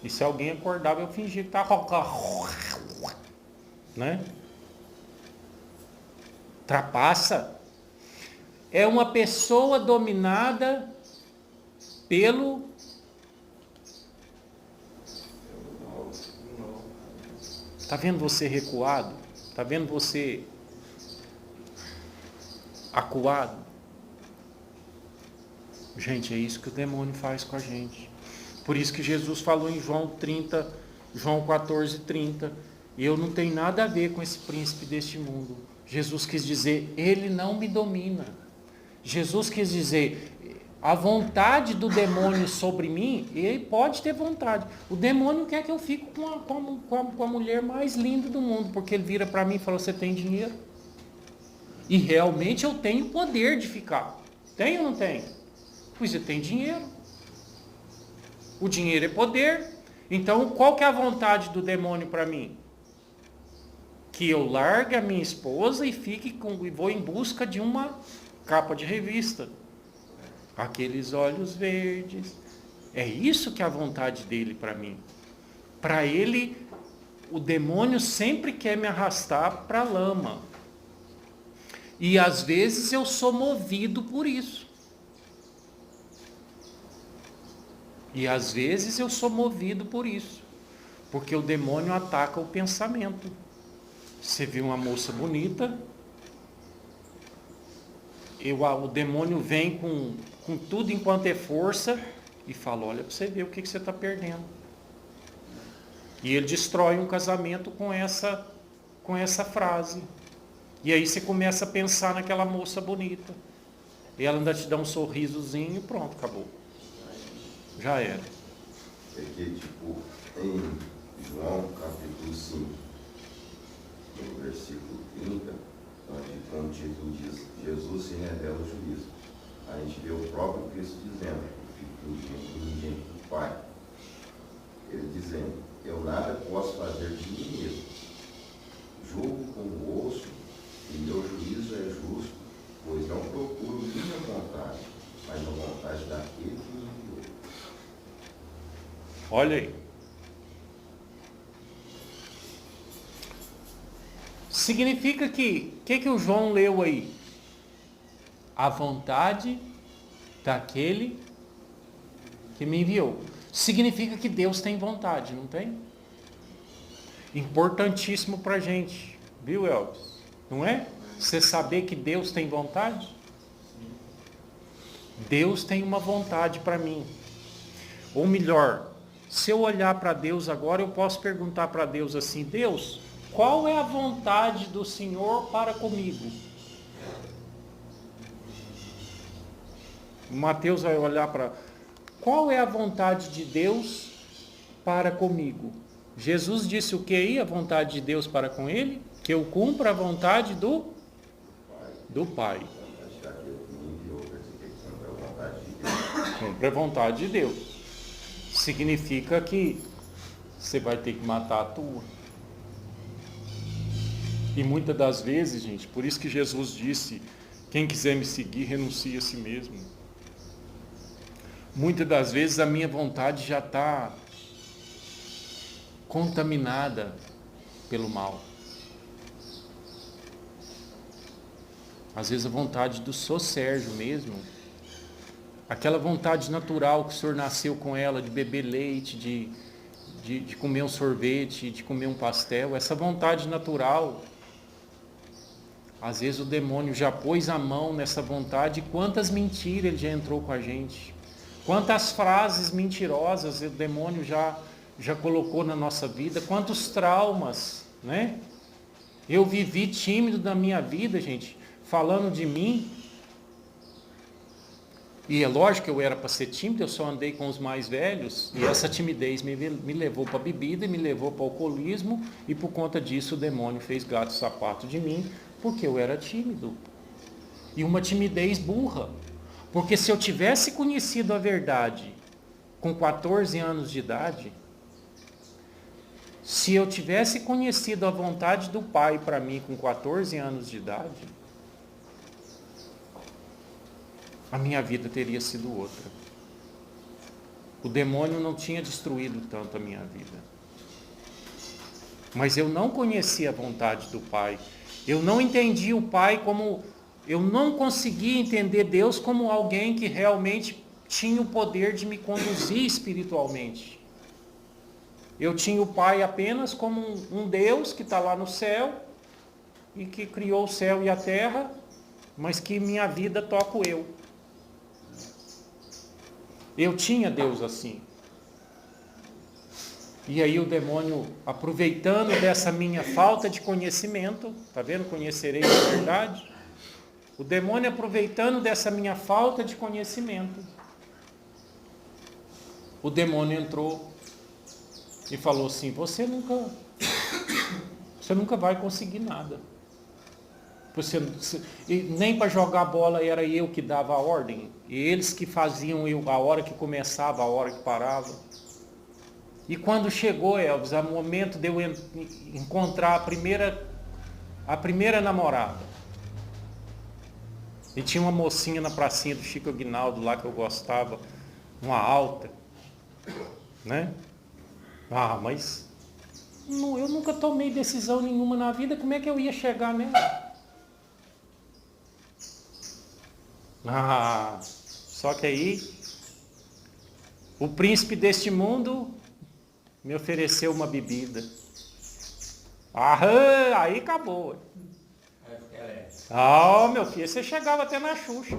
E se alguém acordava, eu fingia que estava roncando. Né? Trapaça. É uma pessoa dominada pelo... Está vendo você recuado? Está vendo você acuado? Gente, é isso que o demônio faz com a gente. Por isso que Jesus falou em João 14:30, e eu não tenho nada a ver com esse príncipe deste mundo. Jesus quis dizer, ele não me domina. Jesus quis dizer, a vontade do demônio sobre mim, ele pode ter vontade. O demônio quer que eu fique com a mulher mais linda do mundo, porque ele vira para mim e fala, você tem dinheiro? E realmente eu tenho poder de ficar. Tem ou não tem? Pois você tem dinheiro. O dinheiro é poder. Então, qual que é a vontade do demônio para mim? Que eu largue a minha esposa e vou em busca de uma capa de revista. Aqueles olhos verdes. É isso que é a vontade dele para mim. Para ele o demônio sempre quer me arrastar para a lama. E às vezes eu sou movido por isso. E às vezes eu sou movido por isso. Porque o demônio ataca o pensamento. Você viu uma moça bonita, o demônio vem com tudo enquanto é força e fala, olha para você ver o que você está perdendo. E ele destrói um casamento com essa frase. E aí você começa a pensar naquela moça bonita. E ela ainda te dá um sorrisozinho e pronto, acabou. Já era. Porque, tipo, em João capítulo 5, no versículo 30, onde com o título diz, Jesus se revela o juízo. A gente vê o próprio Cristo dizendo, ninguém do Pai. Ele dizendo, eu nada posso fazer de mim mesmo. Julgo com o osso, e meu juízo é justo, pois não procuro minha vontade, mas a vontade daquele que me enviou. Olha aí. Significa que o João leu aí? A vontade daquele que me enviou. Significa que Deus tem vontade, não tem? Importantíssimo para a gente, viu, Elvis? Não é? Você saber que Deus tem vontade? Deus tem uma vontade para mim. Ou melhor, se eu olhar para Deus agora, eu posso perguntar para Deus assim, Deus, qual é a vontade do Senhor para comigo? Mateus vai olhar para... Qual é a vontade de Deus para comigo? Jesus disse o que aí? A vontade de Deus para com ele? Que eu cumpra a vontade do Pai. Cumpre a vontade de Deus. Significa que você vai ter que matar a tua. E muitas das vezes, gente, por isso que Jesus disse, quem quiser me seguir, renuncie a si mesmo. Muitas das vezes a minha vontade já está contaminada pelo mal. Às vezes a vontade do Sr. Sérgio mesmo, aquela vontade natural que o senhor nasceu com ela, de beber leite, de comer um sorvete, de comer um pastel, essa vontade natural, às vezes o demônio já pôs a mão nessa vontade, e quantas mentiras ele já entrou com a gente, quantas frases mentirosas o demônio já colocou na nossa vida, quantos traumas, né? Eu vivi tímido na minha vida, gente, falando de mim, e é lógico que eu era para ser tímido, eu só andei com os mais velhos, e essa timidez me levou para a bebida, e me levou para o alcoolismo, e por conta disso o demônio fez gato e sapato de mim, porque eu era tímido. E uma timidez burra, porque se eu tivesse conhecido a verdade com 14 anos de idade, se eu tivesse conhecido a vontade do Pai para mim com 14 anos de idade, a minha vida teria sido outra. O demônio não tinha destruído tanto a minha vida. Mas eu não conhecia a vontade do Pai. Eu não entendi o Pai como... Eu não conseguia entender Deus como alguém que realmente tinha o poder de me conduzir espiritualmente. Eu tinha o Pai apenas como um Deus que está lá no céu e que criou o céu e a terra, mas que minha vida toco eu. Eu tinha Deus assim. E aí o demônio, aproveitando dessa minha falta de conhecimento, tá vendo? Conhecereis a verdade. O demônio aproveitando dessa minha falta de conhecimento, o demônio entrou e falou assim, você nunca vai conseguir nada. Nem para jogar bola era eu que dava a ordem. E eles que faziam a hora que começava, a hora que parava. E quando chegou, Elvis, o momento de eu encontrar a primeira namorada. E tinha uma mocinha na pracinha do Chico Aguinaldo lá que eu gostava, uma alta, né? Ah, mas eu nunca tomei decisão nenhuma na vida, como é que eu ia chegar nela? Só que aí, o príncipe deste mundo me ofereceu uma bebida. Aí acabou. Meu filho, você chegava até na Xuxa.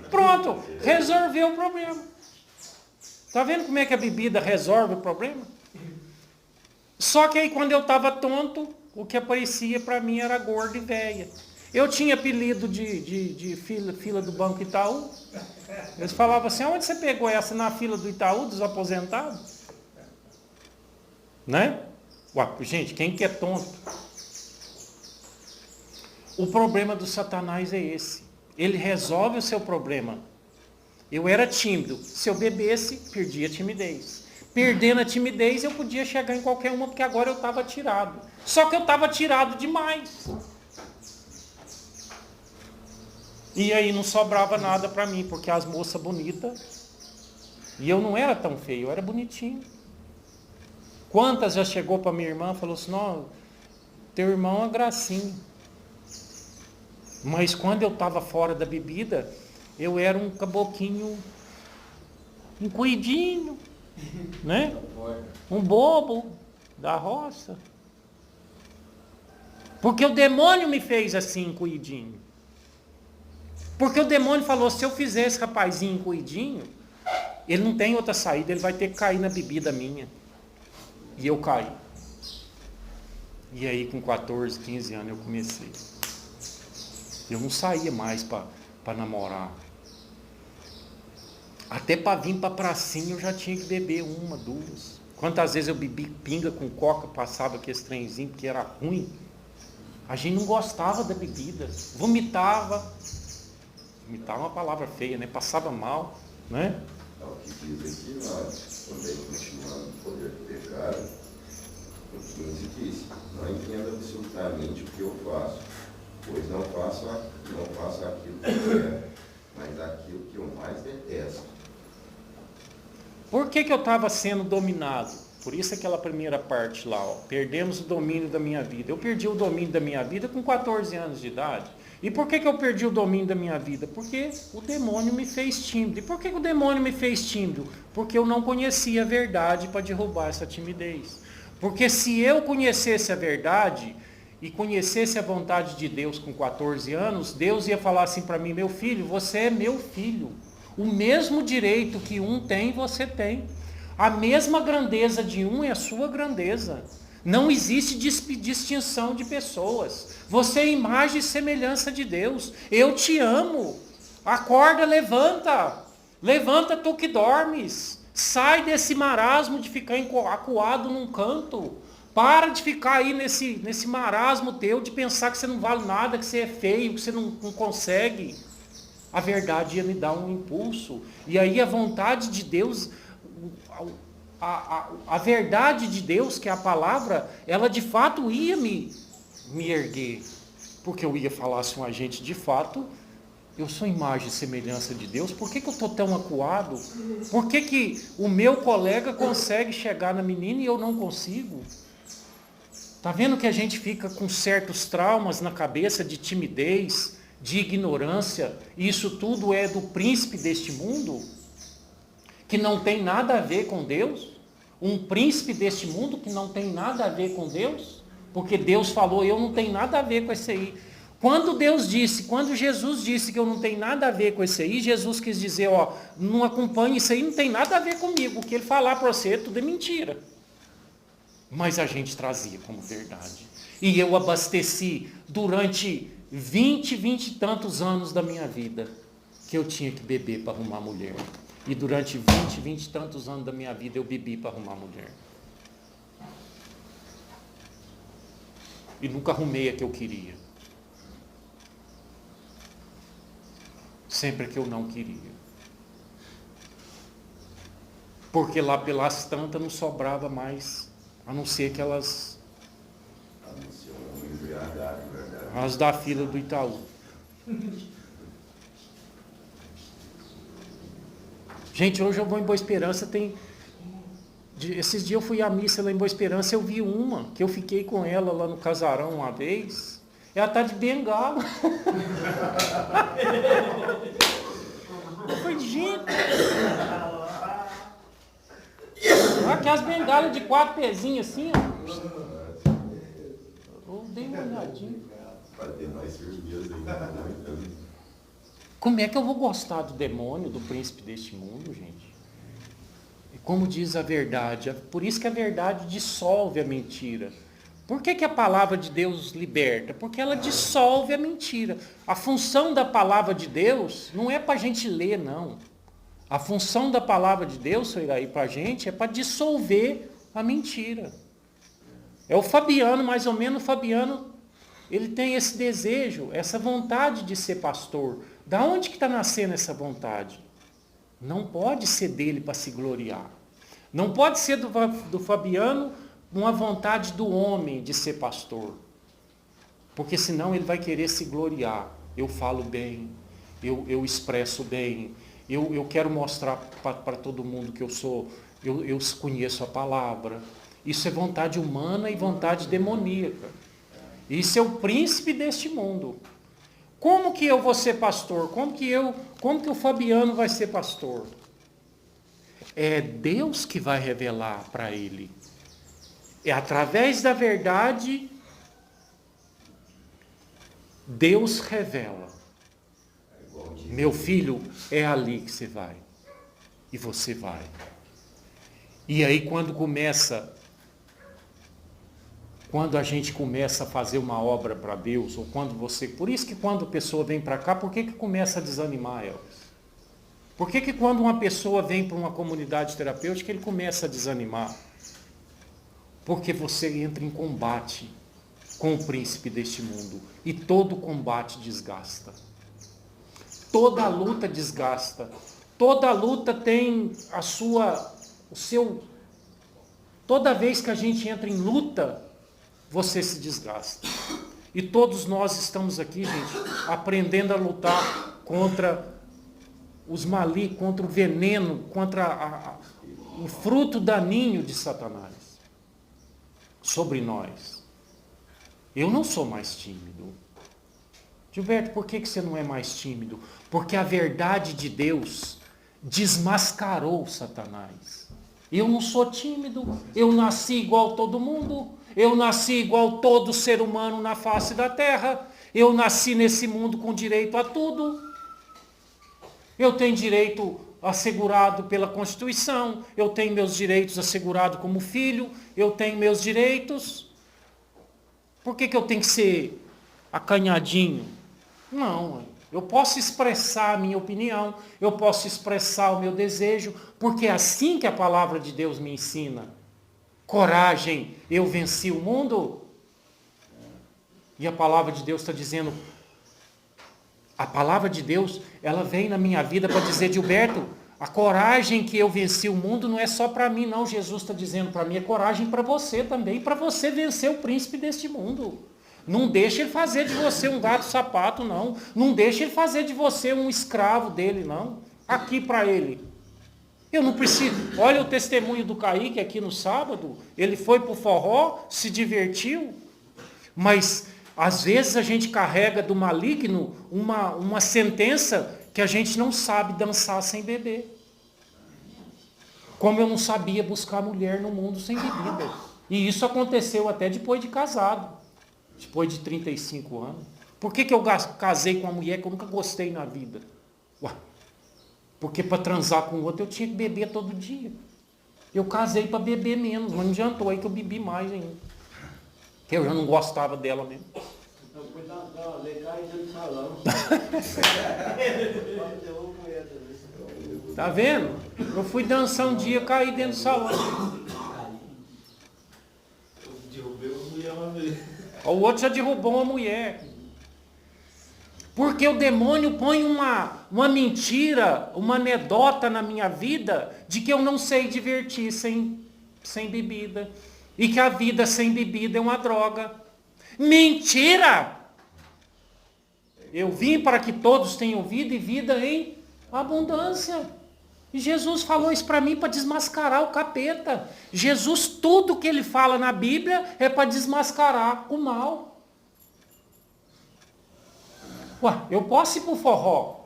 Pronto, resolveu o problema. Tá vendo como é que a bebida resolve o problema? Só que aí quando eu estava tonto, o que aparecia para mim era gordo e velha. Eu tinha apelido de fila do Banco Itaú. Eles falavam assim, onde você pegou essa? Na fila do Itaú, dos aposentados? Né? Gente, quem que é tonto? O problema do Satanás é esse. Ele resolve o seu problema. Eu era tímido. Se eu bebesse, perdia a timidez. Perdendo a timidez, eu podia chegar em qualquer uma, porque agora eu estava tirado. Só que eu estava tirado demais. E aí não sobrava nada para mim, porque as moças bonitas... E eu não era tão feio, eu era bonitinho. Quantas já chegou para minha irmã e falou assim, não, teu irmão é uma gracinha. Mas quando eu estava fora da bebida, eu era um caboquinho, um cuidinho, né? Um bobo da roça. Porque o demônio me fez assim, cuidinho. Porque o demônio falou, se eu fizer esse rapazinho cuidinho, ele não tem outra saída, ele vai ter que cair na bebida minha. E eu caí. E aí com 14, 15 anos eu comecei. Eu não saía mais para namorar. Até para vir para pracinha eu já tinha que beber uma, duas. Quantas vezes eu bebi pinga com coca, passava aquele trenzinho, porque era ruim. A gente não gostava da bebida. Vomitava. Vomitar é uma palavra feia, né? Passava mal, né? É o que diz aqui, nós também continuando no poder do pecado. O 15 diz, não entendo absolutamente o que eu faço, pois não faço aquilo que eu quero, mas aquilo que eu mais detesto. Por que eu estava sendo dominado? Por isso aquela primeira parte lá, perdemos o domínio da minha vida. Eu perdi o domínio da minha vida com 14 anos de idade. E por que eu perdi o domínio da minha vida? Porque o demônio me fez tímido. E por que o demônio me fez tímido? Porque eu não conhecia a verdade para derrubar essa timidez. Porque se eu conhecesse a verdade e conhecesse a vontade de Deus com 14 anos, Deus ia falar assim para mim, meu filho, você é meu filho. O mesmo direito que um tem, você tem. A mesma grandeza de um é a sua grandeza. Não existe distinção de pessoas. Você é imagem e semelhança de Deus. Eu te amo. Acorda, levanta. Levanta tu que dormes. Sai desse marasmo de ficar acuado num canto. Para de ficar aí nesse marasmo teu, de pensar que você não vale nada, que você é feio, que você não consegue. A verdade ia me dar um impulso. E aí a vontade de Deus... A verdade de Deus, que é a palavra, ela de fato ia me erguer. Porque eu ia falar assim, a gente, de fato, eu sou imagem e semelhança de Deus, por que eu estou tão acuado? Por que o meu colega consegue chegar na menina e eu não consigo? Está vendo que a gente fica com certos traumas na cabeça de timidez, de ignorância, e isso tudo é do príncipe deste mundo? Que não tem nada a ver com Deus, um príncipe deste mundo que não tem nada a ver com Deus, porque Deus falou, eu não tenho nada a ver com esse aí. Quando Jesus disse que eu não tenho nada a ver com esse aí, Jesus quis dizer, não acompanhe isso aí, não tem nada a ver comigo, o que ele falar para você, tudo é mentira. Mas a gente trazia como verdade. E eu abasteci durante 20 e tantos anos da minha vida, que eu tinha que beber para arrumar mulher. E durante 20 e tantos anos da minha vida eu bebi para arrumar mulher. E nunca arrumei a que eu queria. Sempre que eu não queria. Porque lá pelas tantas não sobrava mais, a não ser que elas... as da fila do Itaú. Gente, hoje eu vou em Boa Esperança, tem Esses dias eu fui à missa lá em Boa Esperança, eu vi uma, que eu fiquei com ela lá no casarão uma vez. Ela tá de bengala. Eu falei, gente. Aquelas bengalas de 4 pezinhos assim, ó. Eu dei uma olhadinha. Vai ter mais firmeza ainda. Como é que eu vou gostar do demônio, do príncipe deste mundo, gente? E como diz a verdade, por isso que a verdade dissolve a mentira. Por que a palavra de Deus liberta? Porque ela dissolve a mentira. A função da palavra de Deus não é para a gente ler, não. A função da palavra de Deus, aí para a gente, é para dissolver a mentira. É o Fabiano, mais ou menos, o Fabiano, ele tem esse desejo, essa vontade de ser pastor. Da onde que está nascendo essa vontade? Não pode ser dele para se gloriar. Não pode ser do Fabiano uma vontade do homem de ser pastor. Porque senão ele vai querer se gloriar. Eu falo bem, eu expresso bem, eu quero mostrar para todo mundo que eu conheço a palavra. Isso é vontade humana e vontade demoníaca. Isso é o príncipe deste mundo. Como que eu vou ser pastor? Como que o Fabiano vai ser pastor? É Deus que vai revelar para ele. É através da verdade, Deus revela. Meu filho, é ali que você vai. E você vai. E aí quando a gente começa a fazer uma obra para Deus, ou por isso que quando a pessoa vem para cá, por que começa a desanimar, Elvis? Por que quando uma pessoa vem para uma comunidade terapêutica, ele começa a desanimar? Porque você entra em combate com o príncipe deste mundo. E todo combate desgasta. Toda luta desgasta. Toda luta tem toda vez que a gente entra em luta, você se desgasta. E todos nós estamos aqui, gente, aprendendo a lutar contra os malignos, contra o veneno, contra o fruto daninho de Satanás sobre nós. Eu não sou mais tímido. Gilberto, por que você não é mais tímido? Porque a verdade de Deus desmascarou Satanás. Eu não sou tímido, eu nasci igual todo mundo, eu nasci igual todo ser humano na face da terra, eu nasci nesse mundo com direito a tudo, eu tenho direito assegurado pela Constituição, eu tenho meus direitos assegurados como filho, eu tenho meus direitos. Por que eu tenho que ser acanhadinho? Não, eu posso expressar a minha opinião, eu posso expressar o meu desejo, porque é assim que a palavra de Deus me ensina. Coragem, eu venci o mundo. E a palavra de Deus está dizendo, a palavra de Deus, ela vem na minha vida para dizer, Gilberto, a coragem que eu venci o mundo não é só para mim, não. Jesus está dizendo para mim, é coragem para você também, para você vencer o príncipe deste mundo. Não deixe ele fazer de você um gato sapato, não. Não deixe ele fazer de você um escravo dele, não. Aqui para ele. Eu não preciso. Olha o testemunho do Kaique aqui no sábado. Ele foi para o forró, se divertiu. Mas, às vezes, a gente carrega do maligno uma sentença que a gente não sabe dançar sem beber. Como eu não sabia buscar mulher no mundo sem bebida. E isso aconteceu até depois de casado. Depois de 35 anos. Por que eu casei com uma mulher que eu nunca gostei na vida? Ué, porque para transar com outra eu tinha que beber todo dia. Eu casei para beber menos, mas não adiantou aí que eu bebi mais ainda. Que eu já não gostava dela mesmo. Então, cuidado, não, legal e dentro do salão. Tá vendo? Eu fui dançar um dia, caí dentro do salão. Eu derrubei uma mulher uma vez. O outro já derrubou uma mulher. Porque o demônio põe uma mentira, uma anedota na minha vida de que eu não sei divertir sem bebida. E que a vida sem bebida é uma droga. Mentira! Eu vim para que todos tenham vida e vida em abundância. E Jesus falou isso para mim para desmascarar o capeta. Jesus, tudo que ele fala na Bíblia é para desmascarar o mal. Ué, eu posso ir para o forró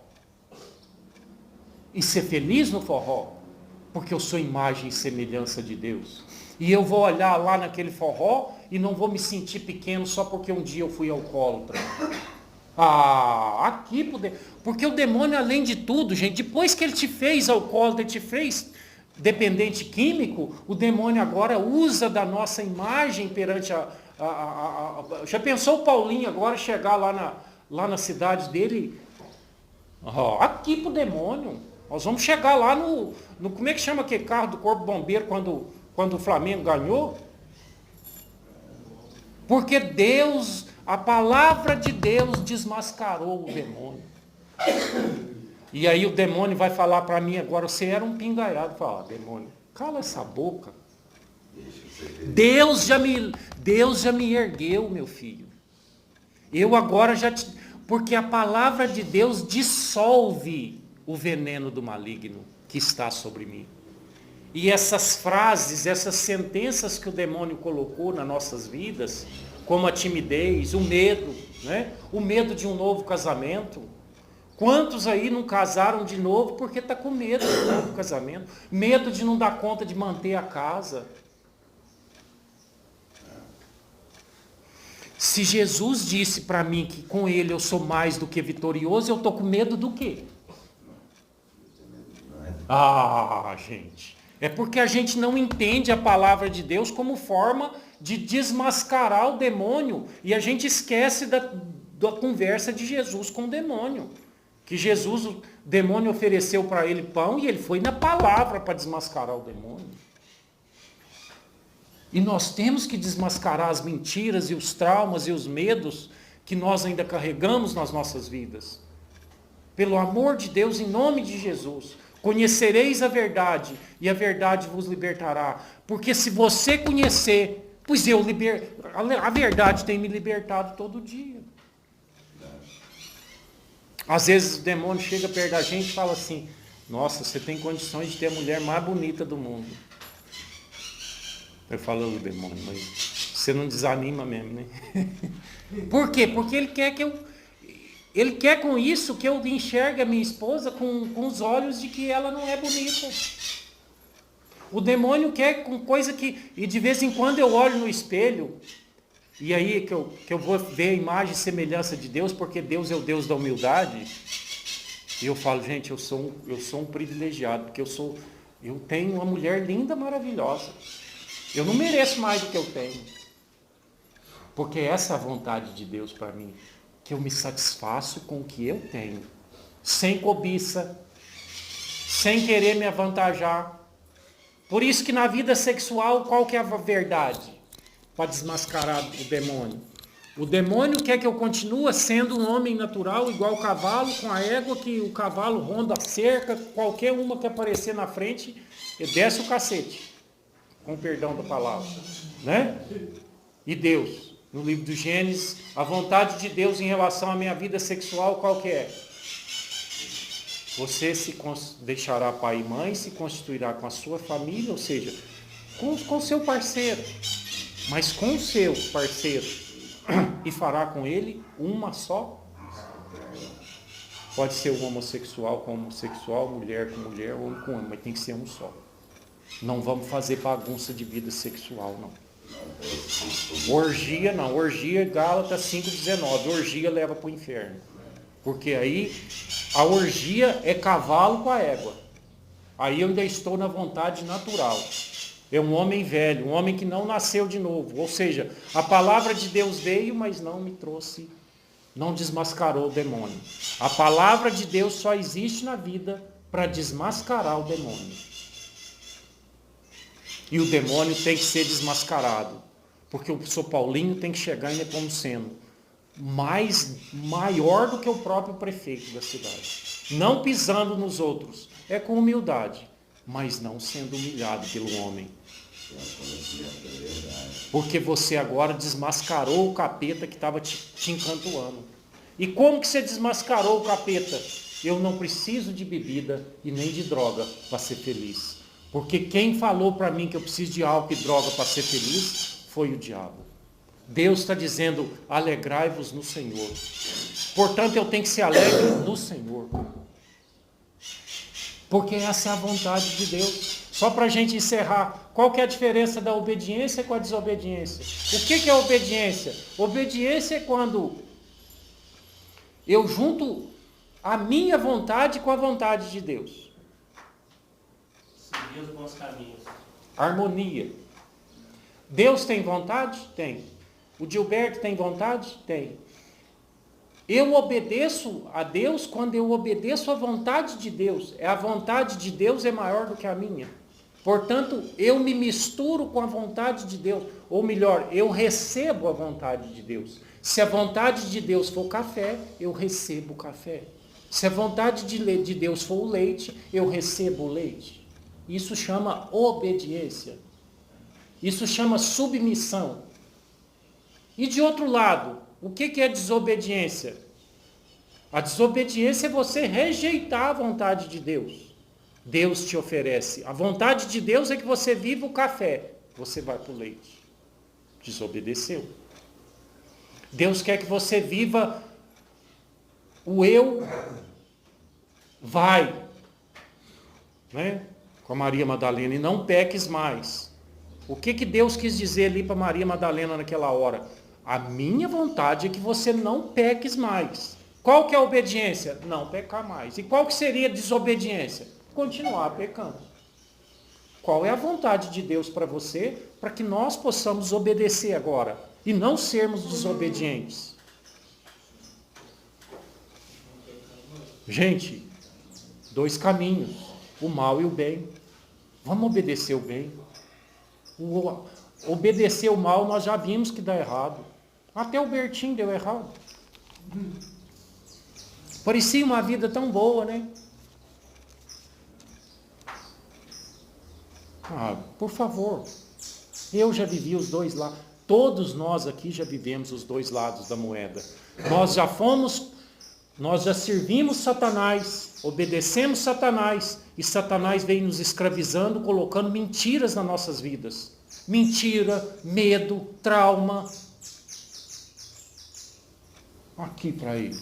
e ser feliz no forró, porque eu sou imagem e semelhança de Deus. E eu vou olhar lá naquele forró e não vou me sentir pequeno só porque um dia eu fui alcoólatra. Aqui, porque o demônio, além de tudo, gente, depois que ele te fez alcoólatra, ele te fez dependente químico, o demônio agora usa da nossa imagem perante já pensou o Paulinho agora chegar lá na cidade dele? Aqui pro demônio. Nós vamos chegar lá no como é que chama aquele carro do Corpo Bombeiro quando o Flamengo ganhou? Porque Deus, a palavra de Deus desmascarou o demônio. E aí o demônio vai falar para mim agora, você era um pingaiado. Fala, demônio, cala essa boca. Deus já me ergueu, meu filho. Eu agora porque a palavra de Deus dissolve o veneno do maligno que está sobre mim. E essas frases, essas sentenças que o demônio colocou nas nossas vidas, como a timidez, o medo, né? O medo de um novo casamento. Quantos aí não casaram de novo porque está com medo do novo casamento? Medo de não dar conta de manter a casa. Se Jesus disse para mim que com ele eu sou mais do que vitorioso, eu estou com medo do quê? Gente, é porque a gente não entende a palavra de Deus como forma de desmascarar o demônio e a gente esquece da conversa de Jesus com o demônio. Que Jesus, o demônio ofereceu para ele pão e ele foi na palavra para desmascarar o demônio. E nós temos que desmascarar as mentiras e os traumas e os medos que nós ainda carregamos nas nossas vidas. Pelo amor de Deus, em nome de Jesus, conhecereis a verdade e a verdade vos libertará. Porque se você conhecer, pois a verdade tem me libertado todo dia. Às vezes o demônio chega perto da gente e fala assim, nossa, você tem condições de ter a mulher mais bonita do mundo. Eu falo, demônio, mas você não desanima mesmo, né? Por quê? Porque ele quer com isso que eu enxergue a minha esposa com os olhos de que ela não é bonita. O demônio quer com coisa que... E de vez em quando eu olho no espelho, e aí que eu vou ver a imagem e semelhança de Deus, porque Deus é o Deus da humildade. E eu falo, gente, eu sou um privilegiado, porque eu tenho uma mulher linda, maravilhosa. Eu não mereço mais do que eu tenho. Porque essa é a vontade de Deus para mim. Que eu me satisfaço com o que eu tenho. Sem cobiça. Sem querer me avantajar. Por isso que na vida sexual, qual que é a verdade? Para desmascarar o demônio. O demônio quer que eu continue sendo um homem natural, igual o cavalo, com a égua, que o cavalo ronda a cerca, qualquer uma que aparecer na frente, ele desce o cacete. Com perdão da palavra, né? E Deus, no livro do Gênesis, a vontade de Deus em relação à minha vida sexual, qual que é? Você deixará pai e mãe, se constituirá com a sua família, ou seja, com seu parceiro, mas com o seu parceiro, e fará com ele uma só. Pode ser um homossexual com homossexual, mulher com mulher, homem com homem, mas tem que ser um só. Não vamos fazer bagunça de vida sexual, não. Orgia, não. Orgia, Gálatas 5,19. Orgia leva para o inferno. Porque aí, a orgia é cavalo com a égua. Aí eu ainda estou na vontade natural. É um homem velho, um homem que não nasceu de novo. Ou seja, a palavra de Deus veio, mas não me trouxe, não desmascarou o demônio. A palavra de Deus só existe na vida para desmascarar o demônio. E o demônio tem que ser desmascarado. Porque o São Paulinho tem que chegar ainda como sendo maior do que o próprio prefeito da cidade. Não pisando nos outros. É com humildade. Mas não sendo humilhado pelo homem. Porque você agora desmascarou o capeta que estava te encantoando. E como que você desmascarou o capeta? eu não preciso de bebida e nem de droga para ser feliz. Porque quem falou para mim que eu preciso de álcool e droga para ser feliz foi o diabo. Deus está dizendo, alegrai-vos no Senhor. Portanto, eu tenho que ser alegre no Senhor. Porque essa é a vontade de Deus. Só para a gente encerrar, qual que é a diferença da obediência com a desobediência? O que é obediência? Obediência é quando eu junto a minha vontade com a vontade de Deus. Seguir os bons caminhos. Harmonia. Deus tem vontade? Tem. O Gilberto tem vontade? Tem. Eu obedeço a Deus quando eu obedeço a vontade de Deus. A vontade de Deus é maior do que a minha. Portanto, eu me misturo com a vontade de Deus. Ou melhor, eu recebo a vontade de Deus. Se a vontade de Deus for café, eu recebo o café. Se a vontade de Deus for o leite, eu recebo o leite. Isso chama obediência. Isso chama submissão. E de outro lado, o que é desobediência? A desobediência é você rejeitar a vontade de Deus. Deus te oferece. A vontade de Deus é que você viva o café. Você vai para o leite. Desobedeceu. Deus quer que você viva o eu. Vai. Né? Com a Maria Madalena. E não peques mais. O que Deus quis dizer ali para Maria Madalena naquela hora? A minha vontade é que você não peques mais. Qual que é a obediência? Não pecar mais. E qual que seria a desobediência? Continuar pecando. Qual é a vontade de Deus para você, para que nós possamos obedecer agora e não sermos desobedientes? Gente, 2 caminhos, o mal e o bem. Vamos obedecer o bem. Obedecer o mal nós já vimos que dá errado. Até o Bertinho deu errado. Parecia uma vida tão boa, né? Por favor. Eu já vivi os 2 lados. Todos nós aqui já vivemos os 2 lados da moeda. Nós já servimos Satanás, obedecemos Satanás, e Satanás vem nos escravizando, colocando mentiras nas nossas vidas. Mentira, medo, trauma. Aqui para ele.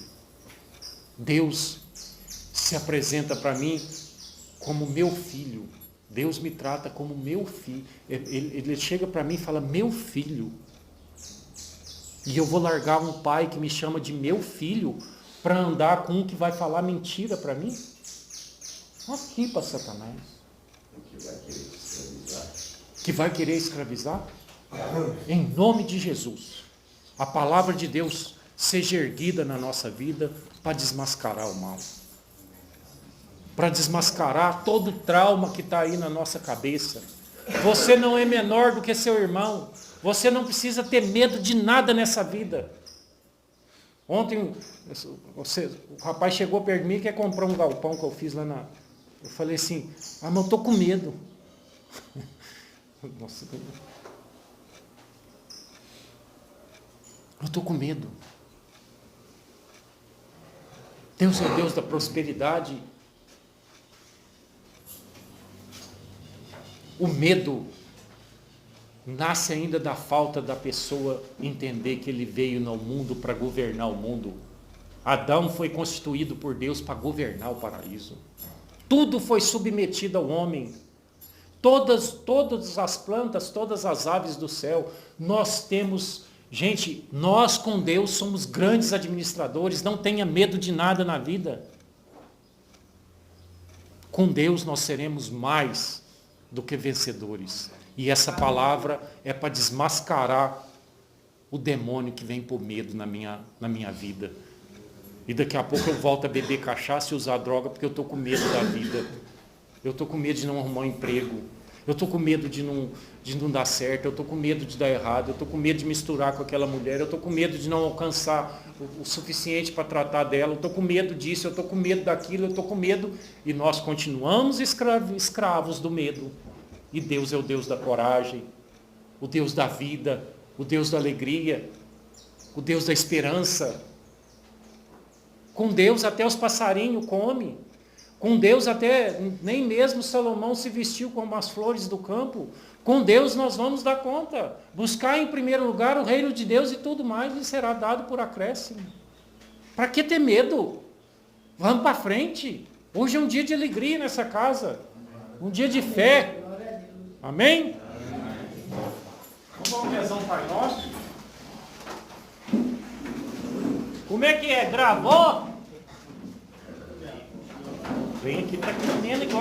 Deus se apresenta para mim como meu filho. Deus me trata como meu filho. Ele chega para mim e fala, meu filho. E eu vou largar um pai que me chama de meu filho para andar com um que vai falar mentira para mim? Aqui para Satanás. Que vai querer escravizar? Em nome de Jesus. A palavra de Deus seja erguida na nossa vida para desmascarar o mal. Para desmascarar todo o trauma que está aí na nossa cabeça. Você não é menor do que seu irmão. Você não precisa ter medo de nada nessa vida. Ontem, o rapaz chegou perto de mim e quer comprar um galpão que eu fiz lá na... Eu falei assim, mas eu estou com medo. Nossa, eu estou com medo. Deus é o Deus da prosperidade. O medo nasce ainda da falta da pessoa entender que ele veio no mundo para governar o mundo. Adão foi constituído por Deus para governar o paraíso. Tudo foi submetido ao homem. Todas as plantas, todas as aves do céu, nós temos... Gente, nós com Deus somos grandes administradores, não tenha medo de nada na vida. Com Deus nós seremos mais do que vencedores. E essa palavra é para desmascarar o demônio que vem por medo na minha vida. E daqui a pouco eu volto a beber cachaça e usar droga porque eu estou com medo da vida. Eu estou com medo de não arrumar um emprego. Eu estou com medo de não dar certo. Eu estou com medo de dar errado. Eu estou com medo de misturar com aquela mulher. Eu estou com medo de não alcançar o suficiente para tratar dela. Eu estou com medo disso. Eu estou com medo daquilo. Eu estou com medo. E nós continuamos escravos do medo. E Deus é o Deus da coragem, o Deus da vida, o Deus da alegria, o Deus da esperança. Com Deus até os passarinhos comem. Com Deus até nem mesmo Salomão se vestiu como as flores do campo. Com Deus nós vamos dar conta. Buscar em primeiro lugar o reino de Deus e tudo mais lhe será dado por acréscimo. Para que ter medo? Vamos para frente. Hoje é um dia de alegria nessa casa. Um dia de fé. Amém? Vamos rezar um Pai Nosso? Como é que é? Gravou? Vem aqui, tá comendo aqui.